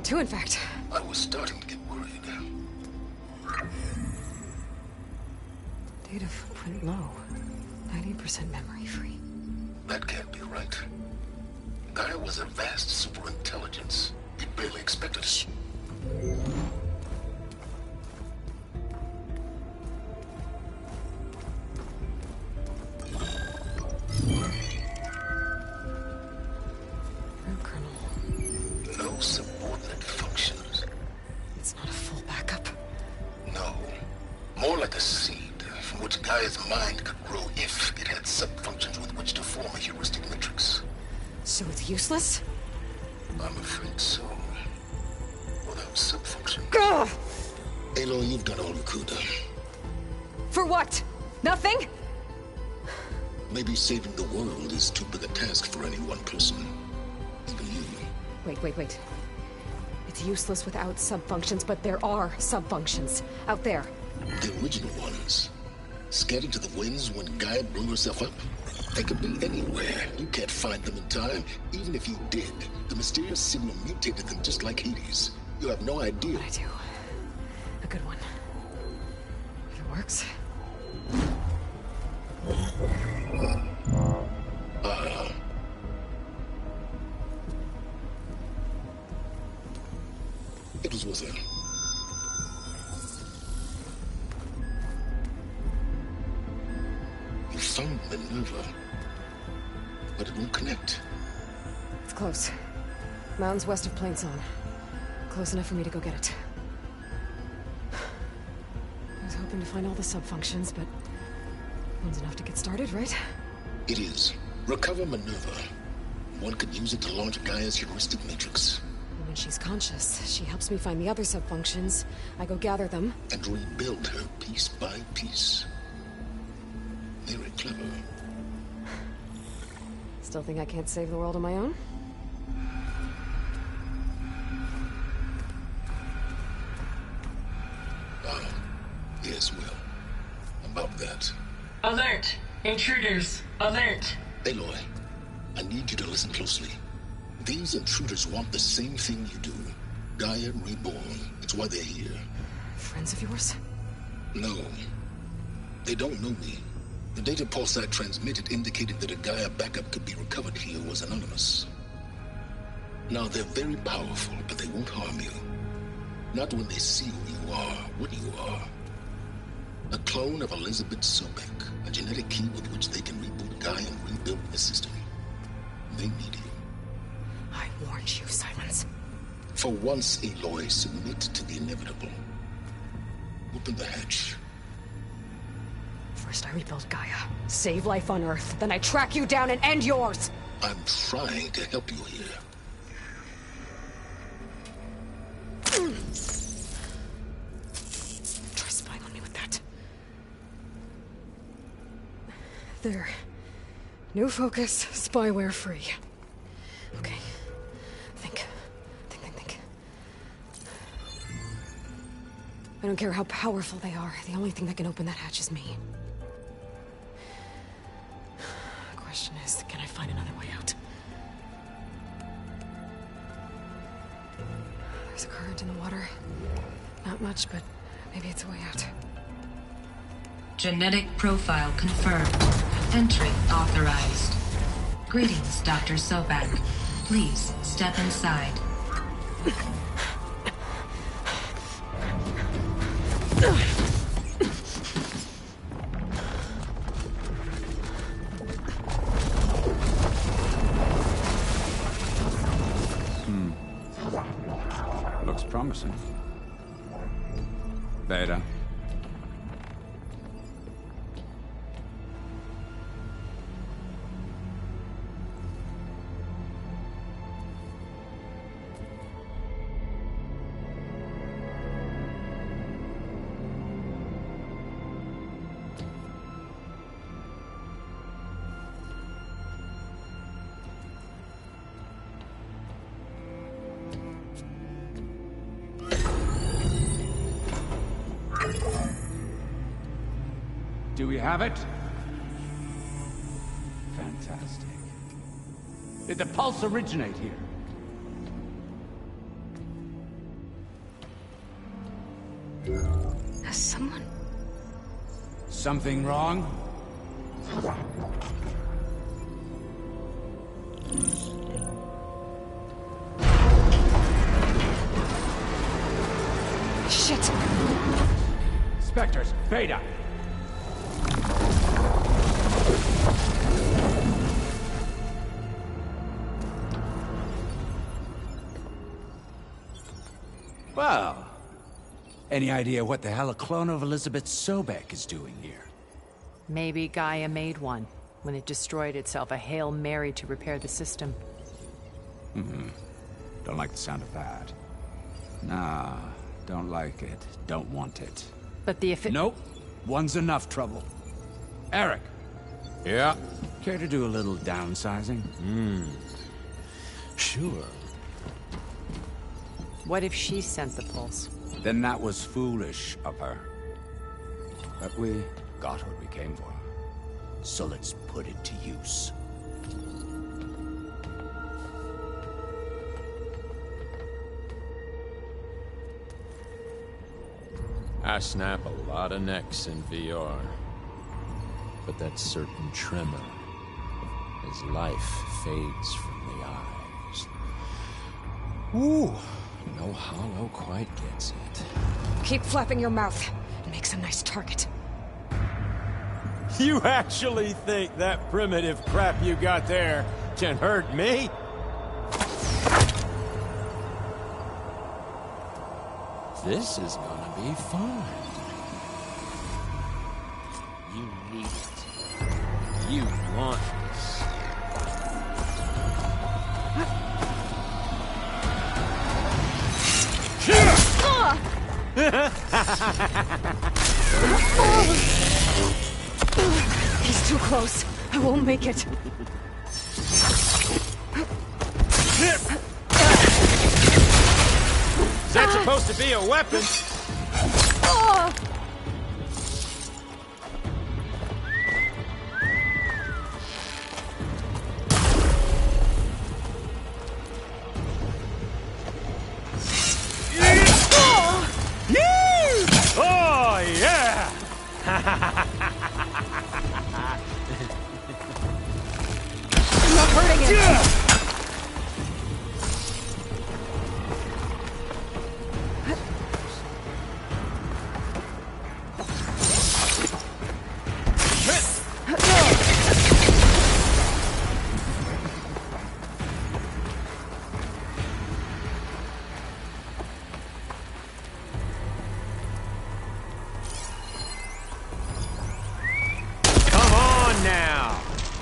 Two, in fact. I was starting to get worried. Data footprint low. 90% memory free. That can't be right. Gaia was a vast superintelligence. You barely expected it. No subordinate functions. It's not a full backup. No. More like a seed from which Gaia's mind could grow if it had sub-functions with which to form a heuristic matrix. So it's useless? I'm afraid so. Without sub-functions. Ugh! Aloy, you've done all you could. For what? Nothing? Maybe saving the world is too big a task for any one person. Even you. Wait. It's useless without subfunctions, but there are subfunctions out there. The original ones. Scattered to the winds when Gaia blew herself up. They could be anywhere. You can't find them in time. Even if you did, the mysterious signal mutated them just like Hades. You have no idea. I do. A good one. If it works. It was worth it. You found Minerva, but it won't connect. It's close. Mountains west of Plainzone. Close enough for me to go get it. I was hoping to find all the subfunctions, but one's enough to get started, right? It is. Recover Minerva. One could use it to launch Gaia's heuristic matrix. And when she's conscious, she helps me find the other subfunctions. I go gather them. And rebuild her piece by piece. Very clever. Still think I can't save the world on my own? Yes, well, about that. Alert! Intruders, alert! Aloy, I need you to listen closely. These intruders want the same thing you do. Gaia reborn. It's why they're here. Friends of yours? No. They don't know me. The data Pulsar transmitted indicated that a Gaia backup could be recovered here was anonymous. Now, they're very powerful, but they won't harm you. Not when they see who you are, what you are. A clone of Elizabeth Sobek, a genetic key with which they can reboot Gaia and rebuild the system. They need you. I warned you, Silence. For once, Aloy, submit to the inevitable. Open the hatch. First I rebuild Gaia, save life on Earth, then I track you down and end yours! I'm trying to help you here. Try spying on me with that. There. New focus, spyware free. Okay. Think. I don't care how powerful they are. The only thing that can open that hatch is me. The question is, can I find another way out? There's a current in the water. Not much, but maybe it's a way out. Genetic profile confirmed. Entry authorized. Greetings, Dr. Sobek. Please step inside. Looks promising. Beta. Do we have it? Fantastic. Did the pulse originate here? Has someone... Something wrong? Shit! Spectres, Beta! Well, any idea what the hell a clone of Elizabeth Sobek is doing here? Maybe Gaia made one when it destroyed itself, a Hail Mary to repair the system. Don't like the sound of that. Nah, don't like it. Don't want it. But the Nope. One's enough trouble. Eric. Yeah? Care to do a little downsizing? Sure. What if she sent the pulse? Then that was foolish of her. But we got what we came for. So let's put it to use. I snap a lot of necks in VR. But that certain tremor as life fades from the eyes. Ooh, no hollow quite gets it. Keep flapping your mouth. It makes a nice target. You actually think that primitive crap you got there can hurt me? This is gonna be fun. You need it. You want this. He's too close. I won't make it. Is that supposed to be a weapon?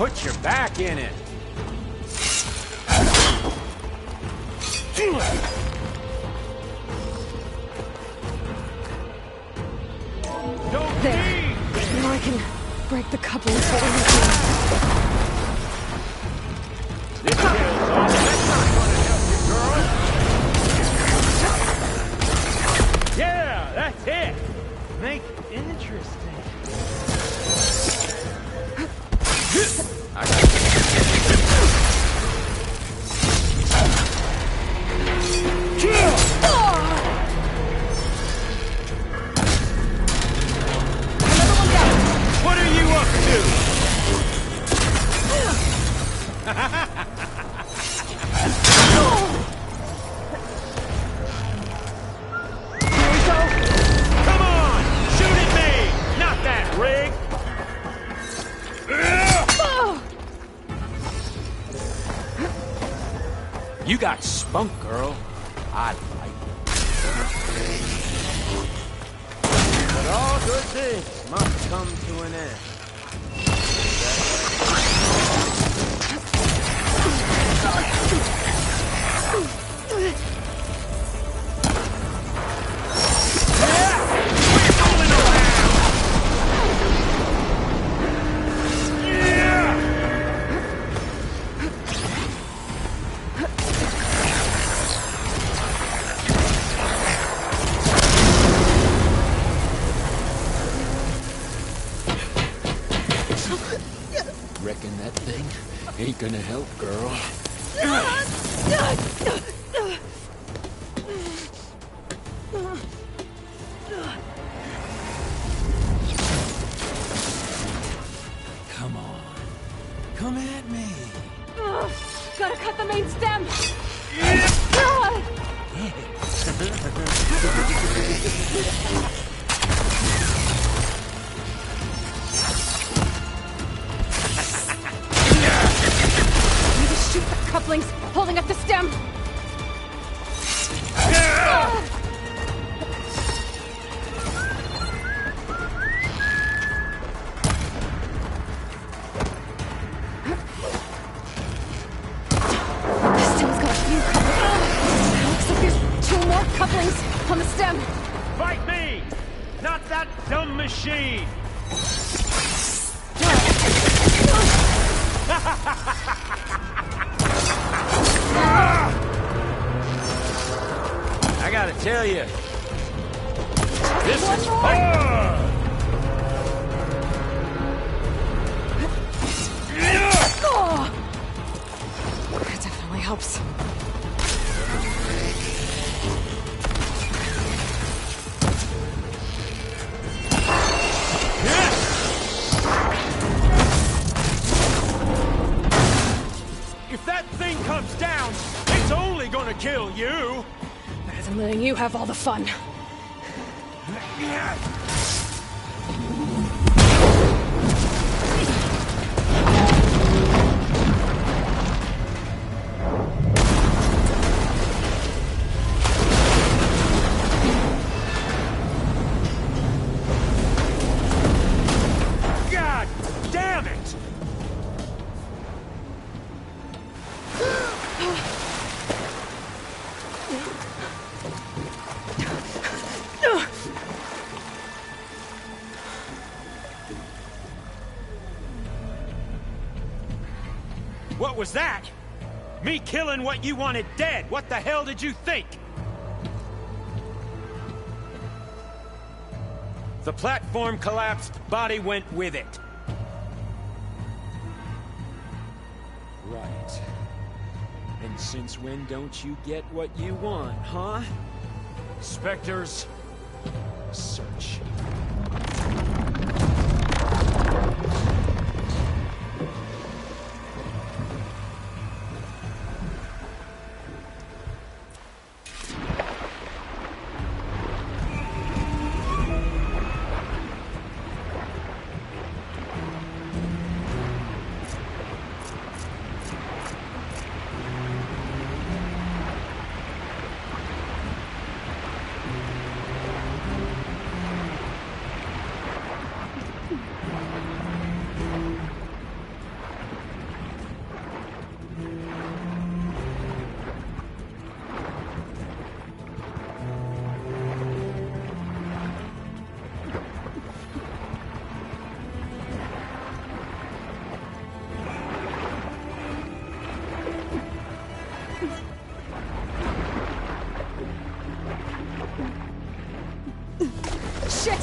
Put your back in it. There. Now I can break the couplings that This kill's all. That's not gonna help you, girl. Yeah, that's it. Make it interesting. I got it. What are you up to? Come on! Shoot at me! Not that rig! You got spunk, girl. I like it. But all good things must come to an end. Reckon that thing ain't gonna help, girl. Come on. Come at me. Gotta cut the main stem! Shoot the couplings, holding up the stem! The stem's got a few couplings. Looks like there's 2 more couplings on the stem. Fight me! Not that dumb machine! I gotta tell you, this is fun! That definitely helps. If that thing comes down, it's only gonna kill you! Better than letting you have all the fun. God damn it! What was that? Me killing what you wanted dead. What the hell did you think? The platform collapsed, body went with it. Right. And since when don't you get what you want, huh? Spectres, search. Shit!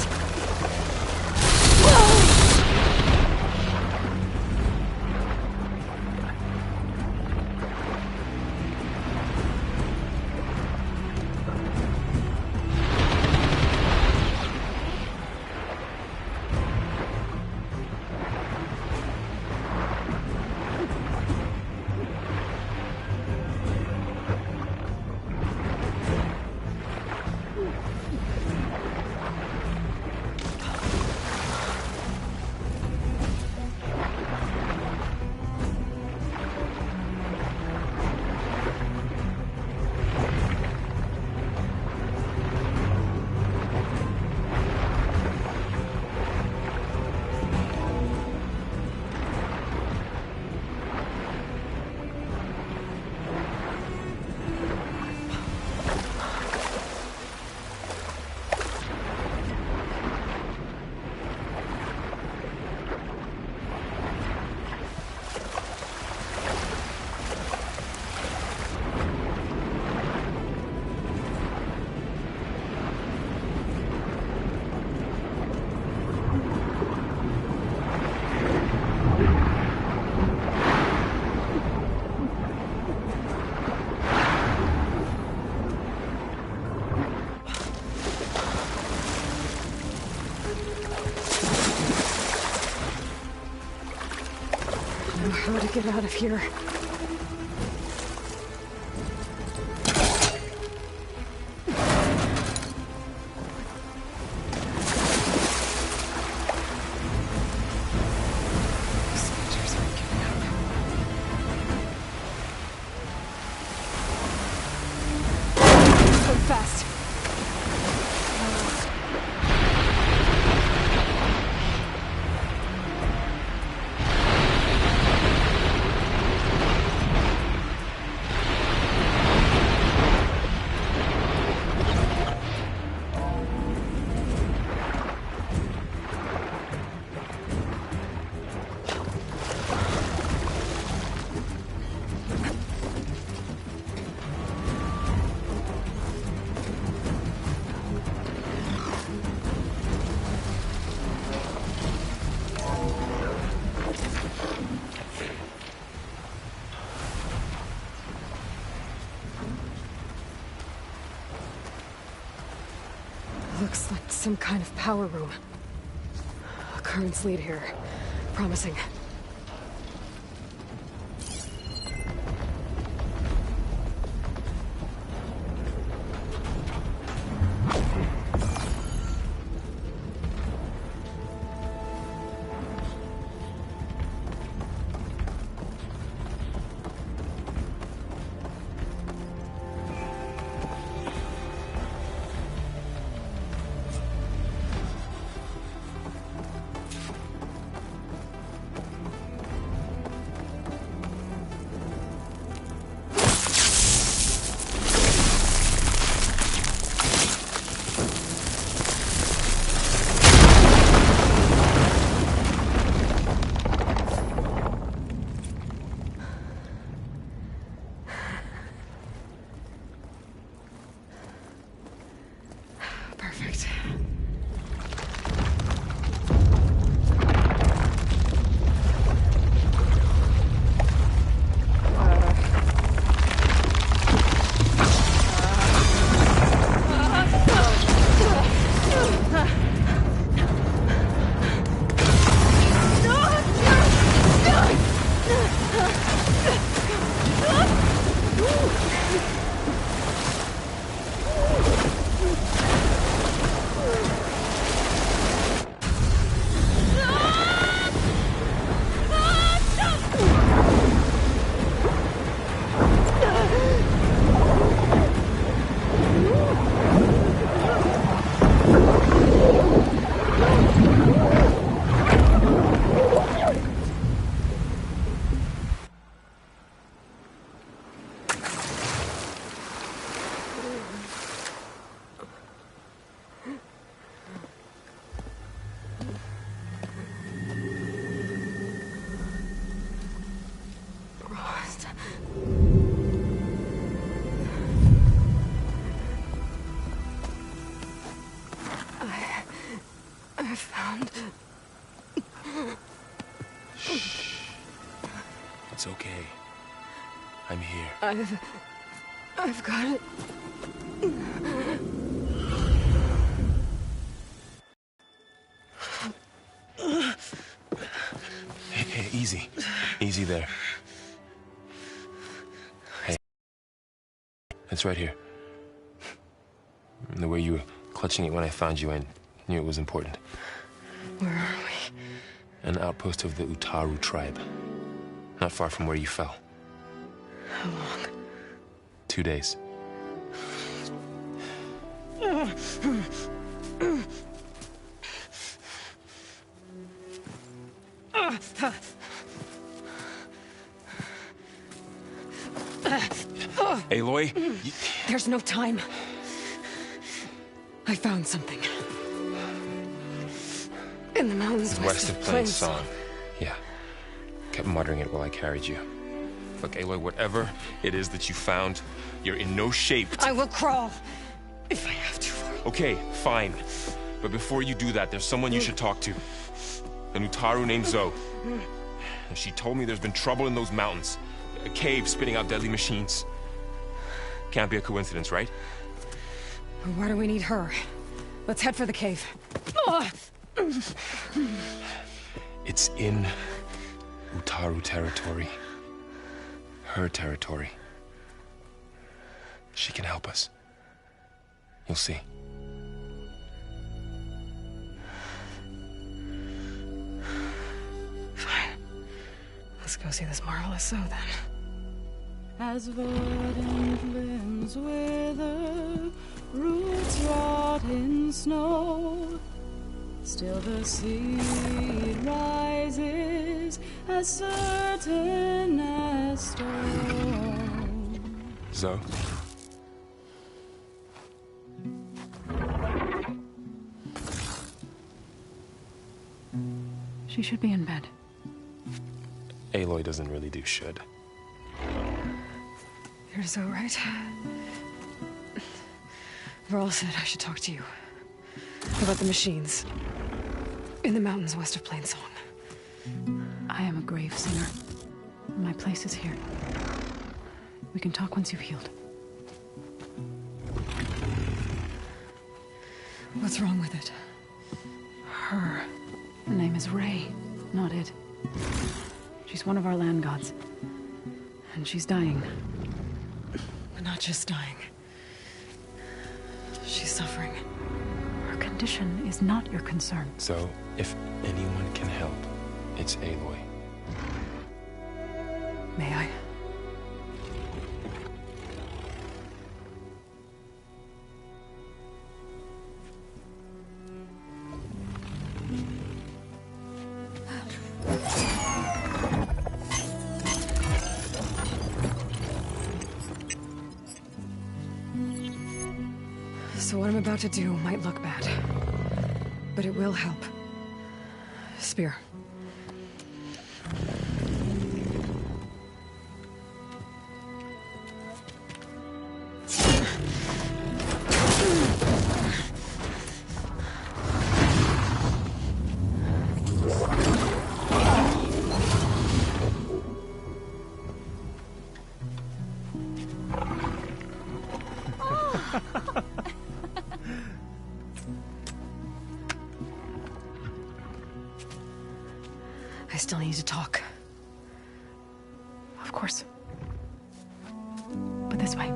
How to get out of here? Soldiers aren't giving up. Go fast. Looks like some kind of power room. Currents lead here. Promising. I found... Shh. It's okay. I'm here. I've got it. Hey, easy. Easy there. Hey. It's right here. The way you were clutching it when I found you, I knew it was important. Where are we? An outpost of the Utaru tribe. Not far from where you fell. How long? 2 days. Aloy? There's no time. I found something. In the mountains West of Plainsong. Yeah. Kept muttering it while I carried you. Look, Aloy, whatever it is that you found, you're in no shape to... I will crawl, if I have to. Okay, fine. But before you do that, there's someone you should talk to. An Utaru named Zoe. She told me there's been trouble in those mountains. A cave spitting out deadly machines. Can't be a coincidence, right? Why do we need her? Let's head for the cave. It's in Utaru territory. Her territory. She can help us. You'll see. Fine. Let's go see this marvelous Zoe then. As verdant limbs wither, roots rot in snow, still the seed rises as certain as stone. Zoe? She should be in bed. Aloy doesn't really do should. You're so right. Varl said I should talk to you. About the machines. In the mountains west of Plainsong. I am a grave singer. My place is here. We can talk once you've healed. What's wrong with it? Her name is Ray, not it. She's one of our land gods. And she's dying. But not just dying. She's suffering. Her condition is not your concern. So, if anyone can help, it's Aloy. May I? So what I'm about to do might look bad, but it will help. Spear. I still need to talk. Of course. But this way.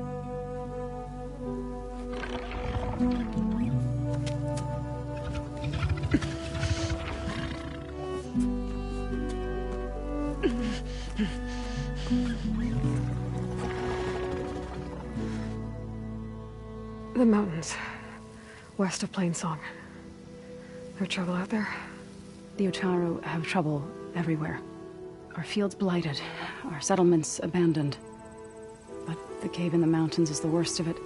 The mountains, west of Plainsong. There trouble out there? The Utaru have trouble everywhere. Our fields blighted, our settlements abandoned. But the cave in the mountains is the worst of it.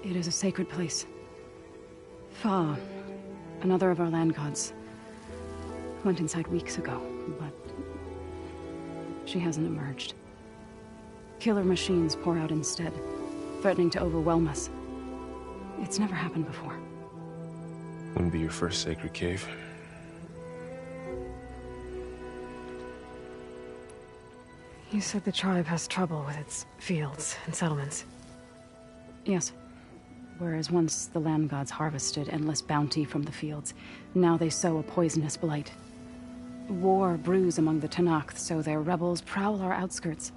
It is a sacred place. Fa, another of our land gods, went inside weeks ago, but she hasn't emerged. Killer machines pour out instead, threatening to overwhelm us. It's never happened before. Wouldn't be your first sacred cave. You said the tribe has trouble with its fields and settlements. Yes. Whereas once the land gods harvested endless bounty from the fields, now they sow a poisonous blight. War brews among the Tenakth, so their rebels prowl our outskirts.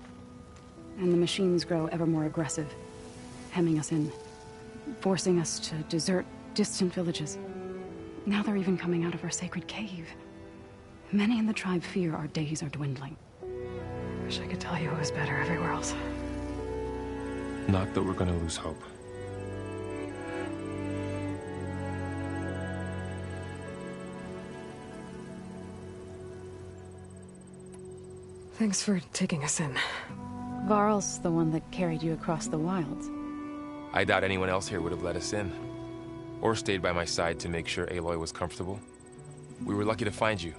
And the machines grow ever more aggressive, hemming us in, forcing us to desert distant villages. Now they're even coming out of our sacred cave. Many in the tribe fear our days are dwindling. Wish I could tell you it was better everywhere else. Not that we're gonna lose hope. Thanks for taking us in. Varl's the one that carried you across the wilds. I doubt anyone else here would have let us in. Or stayed by my side to make sure Aloy was comfortable. We were lucky to find you.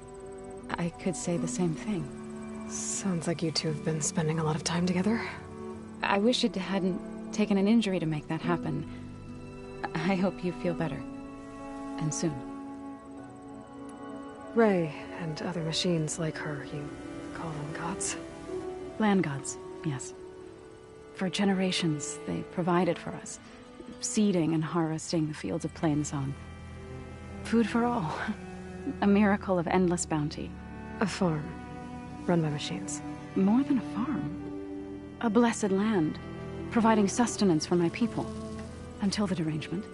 I could say the same thing. Sounds like you two have been spending a lot of time together. I wish it hadn't taken an injury to make that happen. I hope you feel better. And soon. Ray and other machines like her, you call them gods? Land gods, yes. For generations, they provided for us, seeding and harvesting the fields of Plainsong. Food for all. A miracle of endless bounty. A farm, run by machines. More than a farm. A blessed land, providing sustenance for my people. Until the derangement.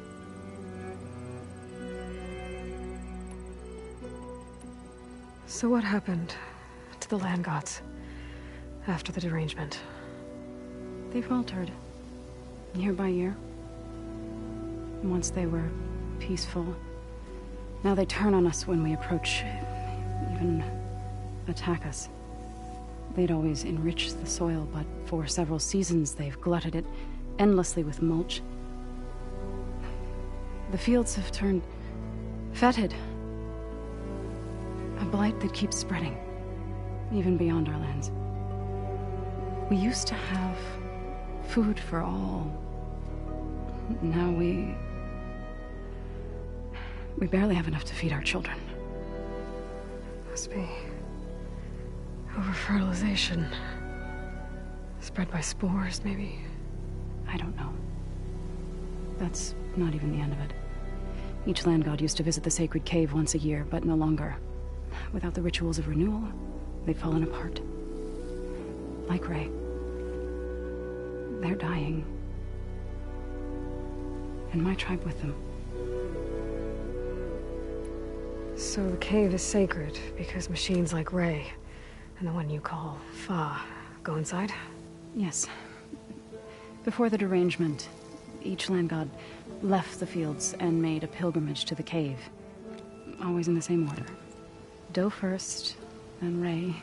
So what happened to the land gods after the derangement? They faltered, year by year. Once they were peaceful. Now they turn on us when we approach, even attack us. They'd always enriched the soil, but for several seasons they've glutted it endlessly with mulch. The fields have turned fetid. A blight that keeps spreading, even beyond our lands. We used to have food for all. Now we barely have enough to feed our children. Must be over-fertilization. Spread by spores, maybe? I don't know. That's not even the end of it. Each land god used to visit the sacred cave once a year, but no longer. Without the rituals of renewal, they've fallen apart. Like Ray. They're dying. And my tribe with them. So the cave is sacred because machines like Ray and the one you call Fa go inside? Yes. Before the derangement, each land god left the fields and made a pilgrimage to the cave. Always in the same order. Doe first, then Ray,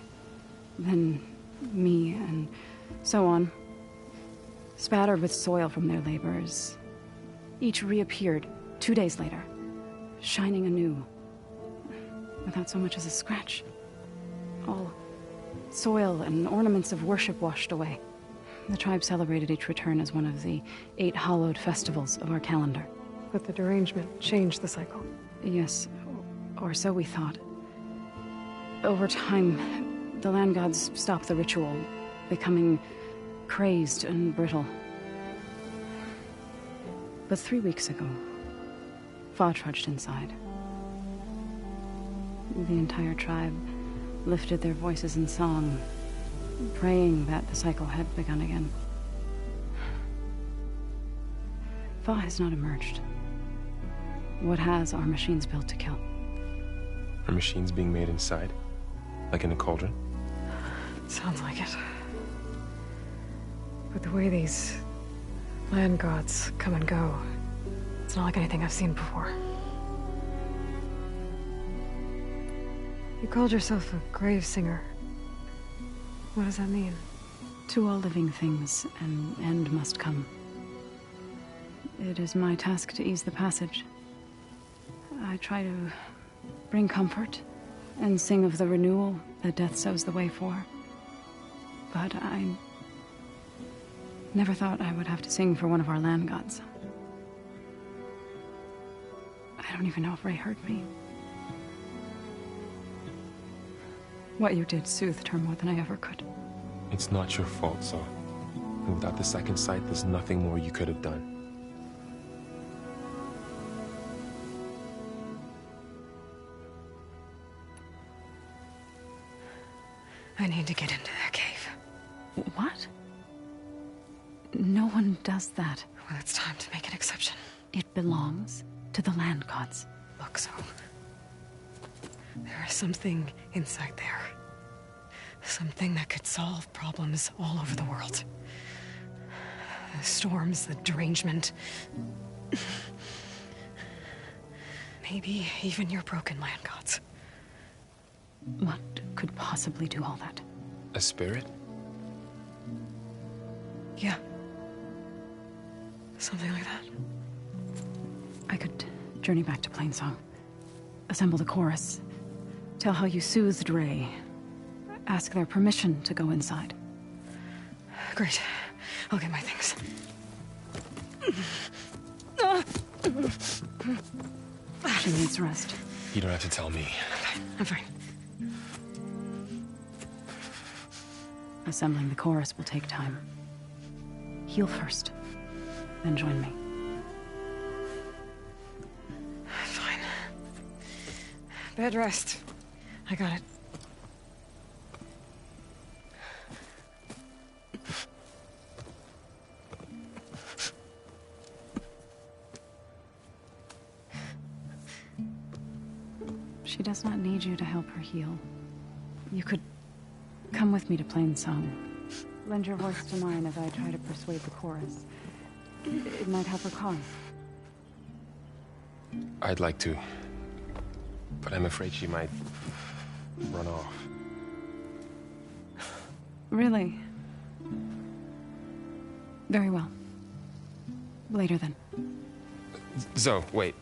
then me, and so on. Spattered with soil from their labors. Each reappeared 2 days later, shining anew. Without so much as a scratch. All soil and ornaments of worship washed away. The tribe celebrated each return as one of the 8 hallowed festivals of our calendar. But the derangement changed the cycle. Yes, or so we thought. Over time, the land gods stopped the ritual, becoming crazed and brittle. But 3 weeks ago, Fa trudged inside. The entire tribe lifted their voices in song, praying that the cycle had begun again. Fa has not emerged. What has are machines built to kill? Are machines being made inside? Like in a cauldron? Sounds like it. But the way these land gods come and go, it's not like anything I've seen before. You called yourself a grave singer. What does that mean? To all living things, an end must come. It is my task to ease the passage. I try to bring comfort and sing of the renewal that death sows the way for. But I never thought I would have to sing for one of our land gods. I don't even know if Ray heard me. What you did soothed her more than I ever could. It's not your fault, Zoe. And without the second sight, there's nothing more you could have done. I need to get into that cave. What? No one does that. Well, it's time to make an exception. It belongs to the land gods. Look, Zoe. There is something inside there. Something that could solve problems all over the world. The storms, the derangement. Maybe even your broken land gods. What could possibly do all that? A spirit? Yeah. Something like that. I could journey back to Plainsong. Assemble the chorus. Tell how you soothed Ray. Ask their permission to go inside. Great. I'll get my things. She needs rest. You don't have to tell me. I'm fine. Assembling the chorus will take time. Heal first, then join me. Fine. Bed rest. I got it. She does not need you to help her heal. You could come with me to Plainsong. Lend your voice to mine as I try to persuade the chorus. It might help her cause. I'd like to. But I'm afraid she might run off. Really? Very well. Later then. Zoe, wait.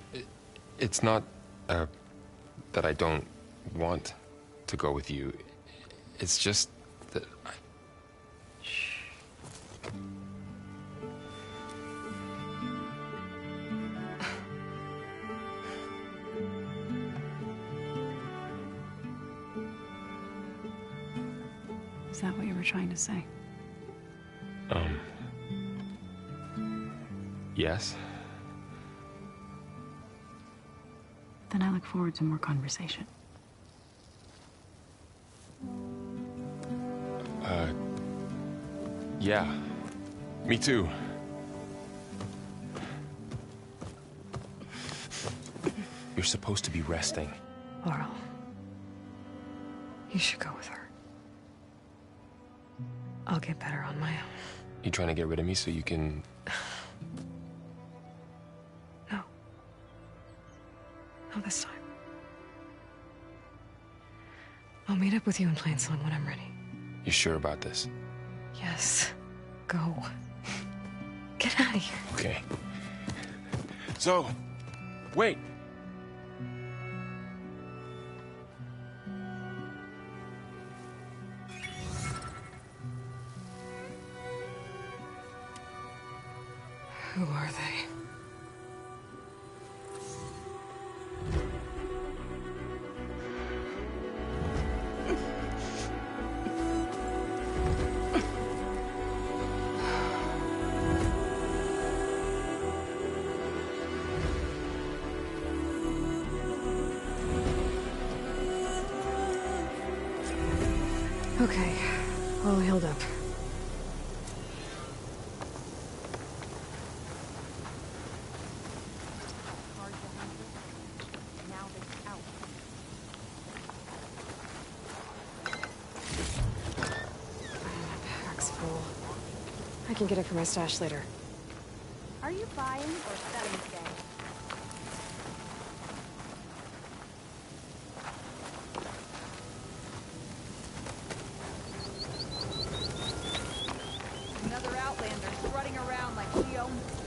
It's not, that I don't want to go with you. It's just that I... Shh. Is that what you were trying to say? Yes? Then I look forward to more conversation. Yeah. Me too. You're supposed to be resting. Laurel. You should go with her. I'll get better on my own. You trying to get rid of me so you can... No. Not this time. I'll meet up with you in Plainsong when I'm ready. You sure about this? Yes. Go. Get out of here. Okay. So, wait. Who are they? Okay, all healed up. Pack's full. I can get it for my stash later. Are you buying or selling today? Another Outlander strutting around like she owns it.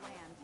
land.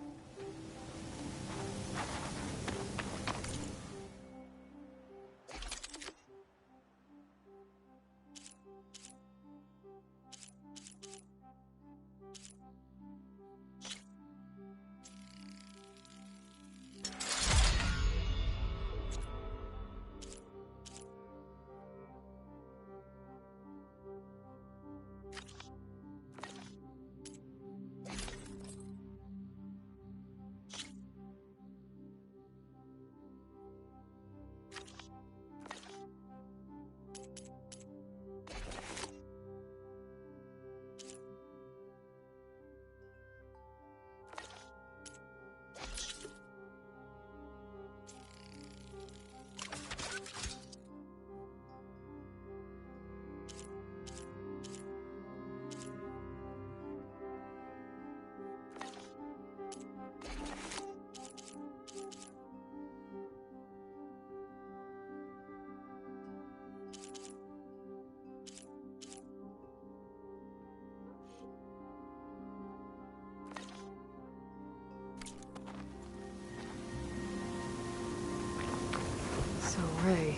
So, Ray,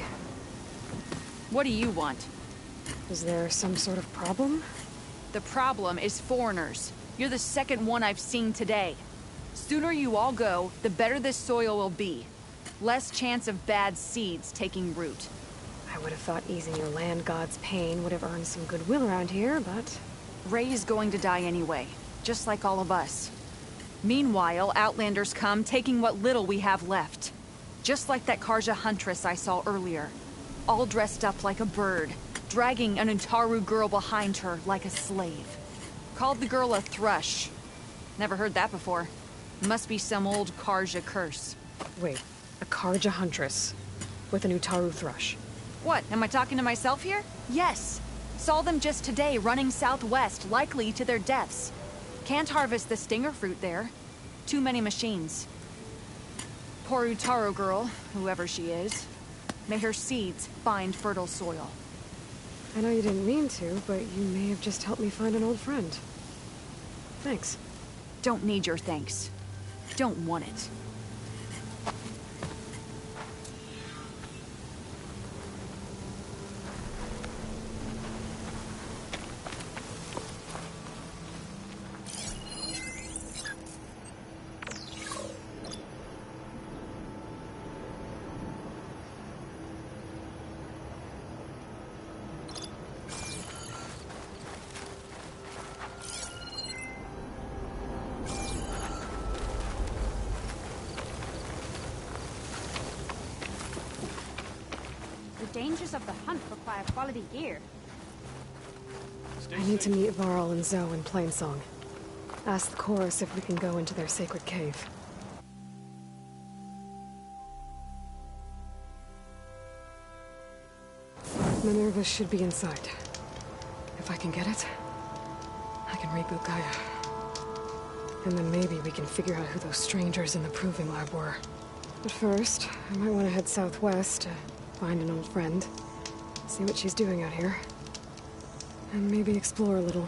What do you want? is there some sort of problem? The problem is foreigners. You're the second one I've seen today. Sooner you all go, the better this soil will be. Less chance of bad seeds taking root. I would have thought easing your land god's pain would have earned some goodwill around here, but... Ray's going to die anyway, just like all of us. Meanwhile, Outlanders come, taking what little we have left. Just like that Karja huntress I saw earlier. All dressed up like a bird, dragging an Utaru girl behind her like a slave. Called the girl a thrush. Never heard that before. Must be some old Karja curse. Wait, a Karja huntress with an Utaru thrush. What, am I talking to myself here? Yes. Saw them just today running southwest, likely to their deaths. Can't harvest the stinger fruit there. Too many machines. Poor Utaru girl, whoever she is. May her seeds find fertile soil. I know you didn't mean to, but you may have just helped me find an old friend. Thanks. Don't need your thanks. Don't want it. The dangers of the hunt require quality gear. I need to meet Varl and Zoe in Plainsong. Ask the chorus if we can go into their sacred cave. Minerva should be inside. If I can get it, I can reboot Gaia. And then maybe we can figure out who those strangers in the proving lab were. But first, I might want to head southwest to find an old friend. See what she's doing out here. And maybe explore a little.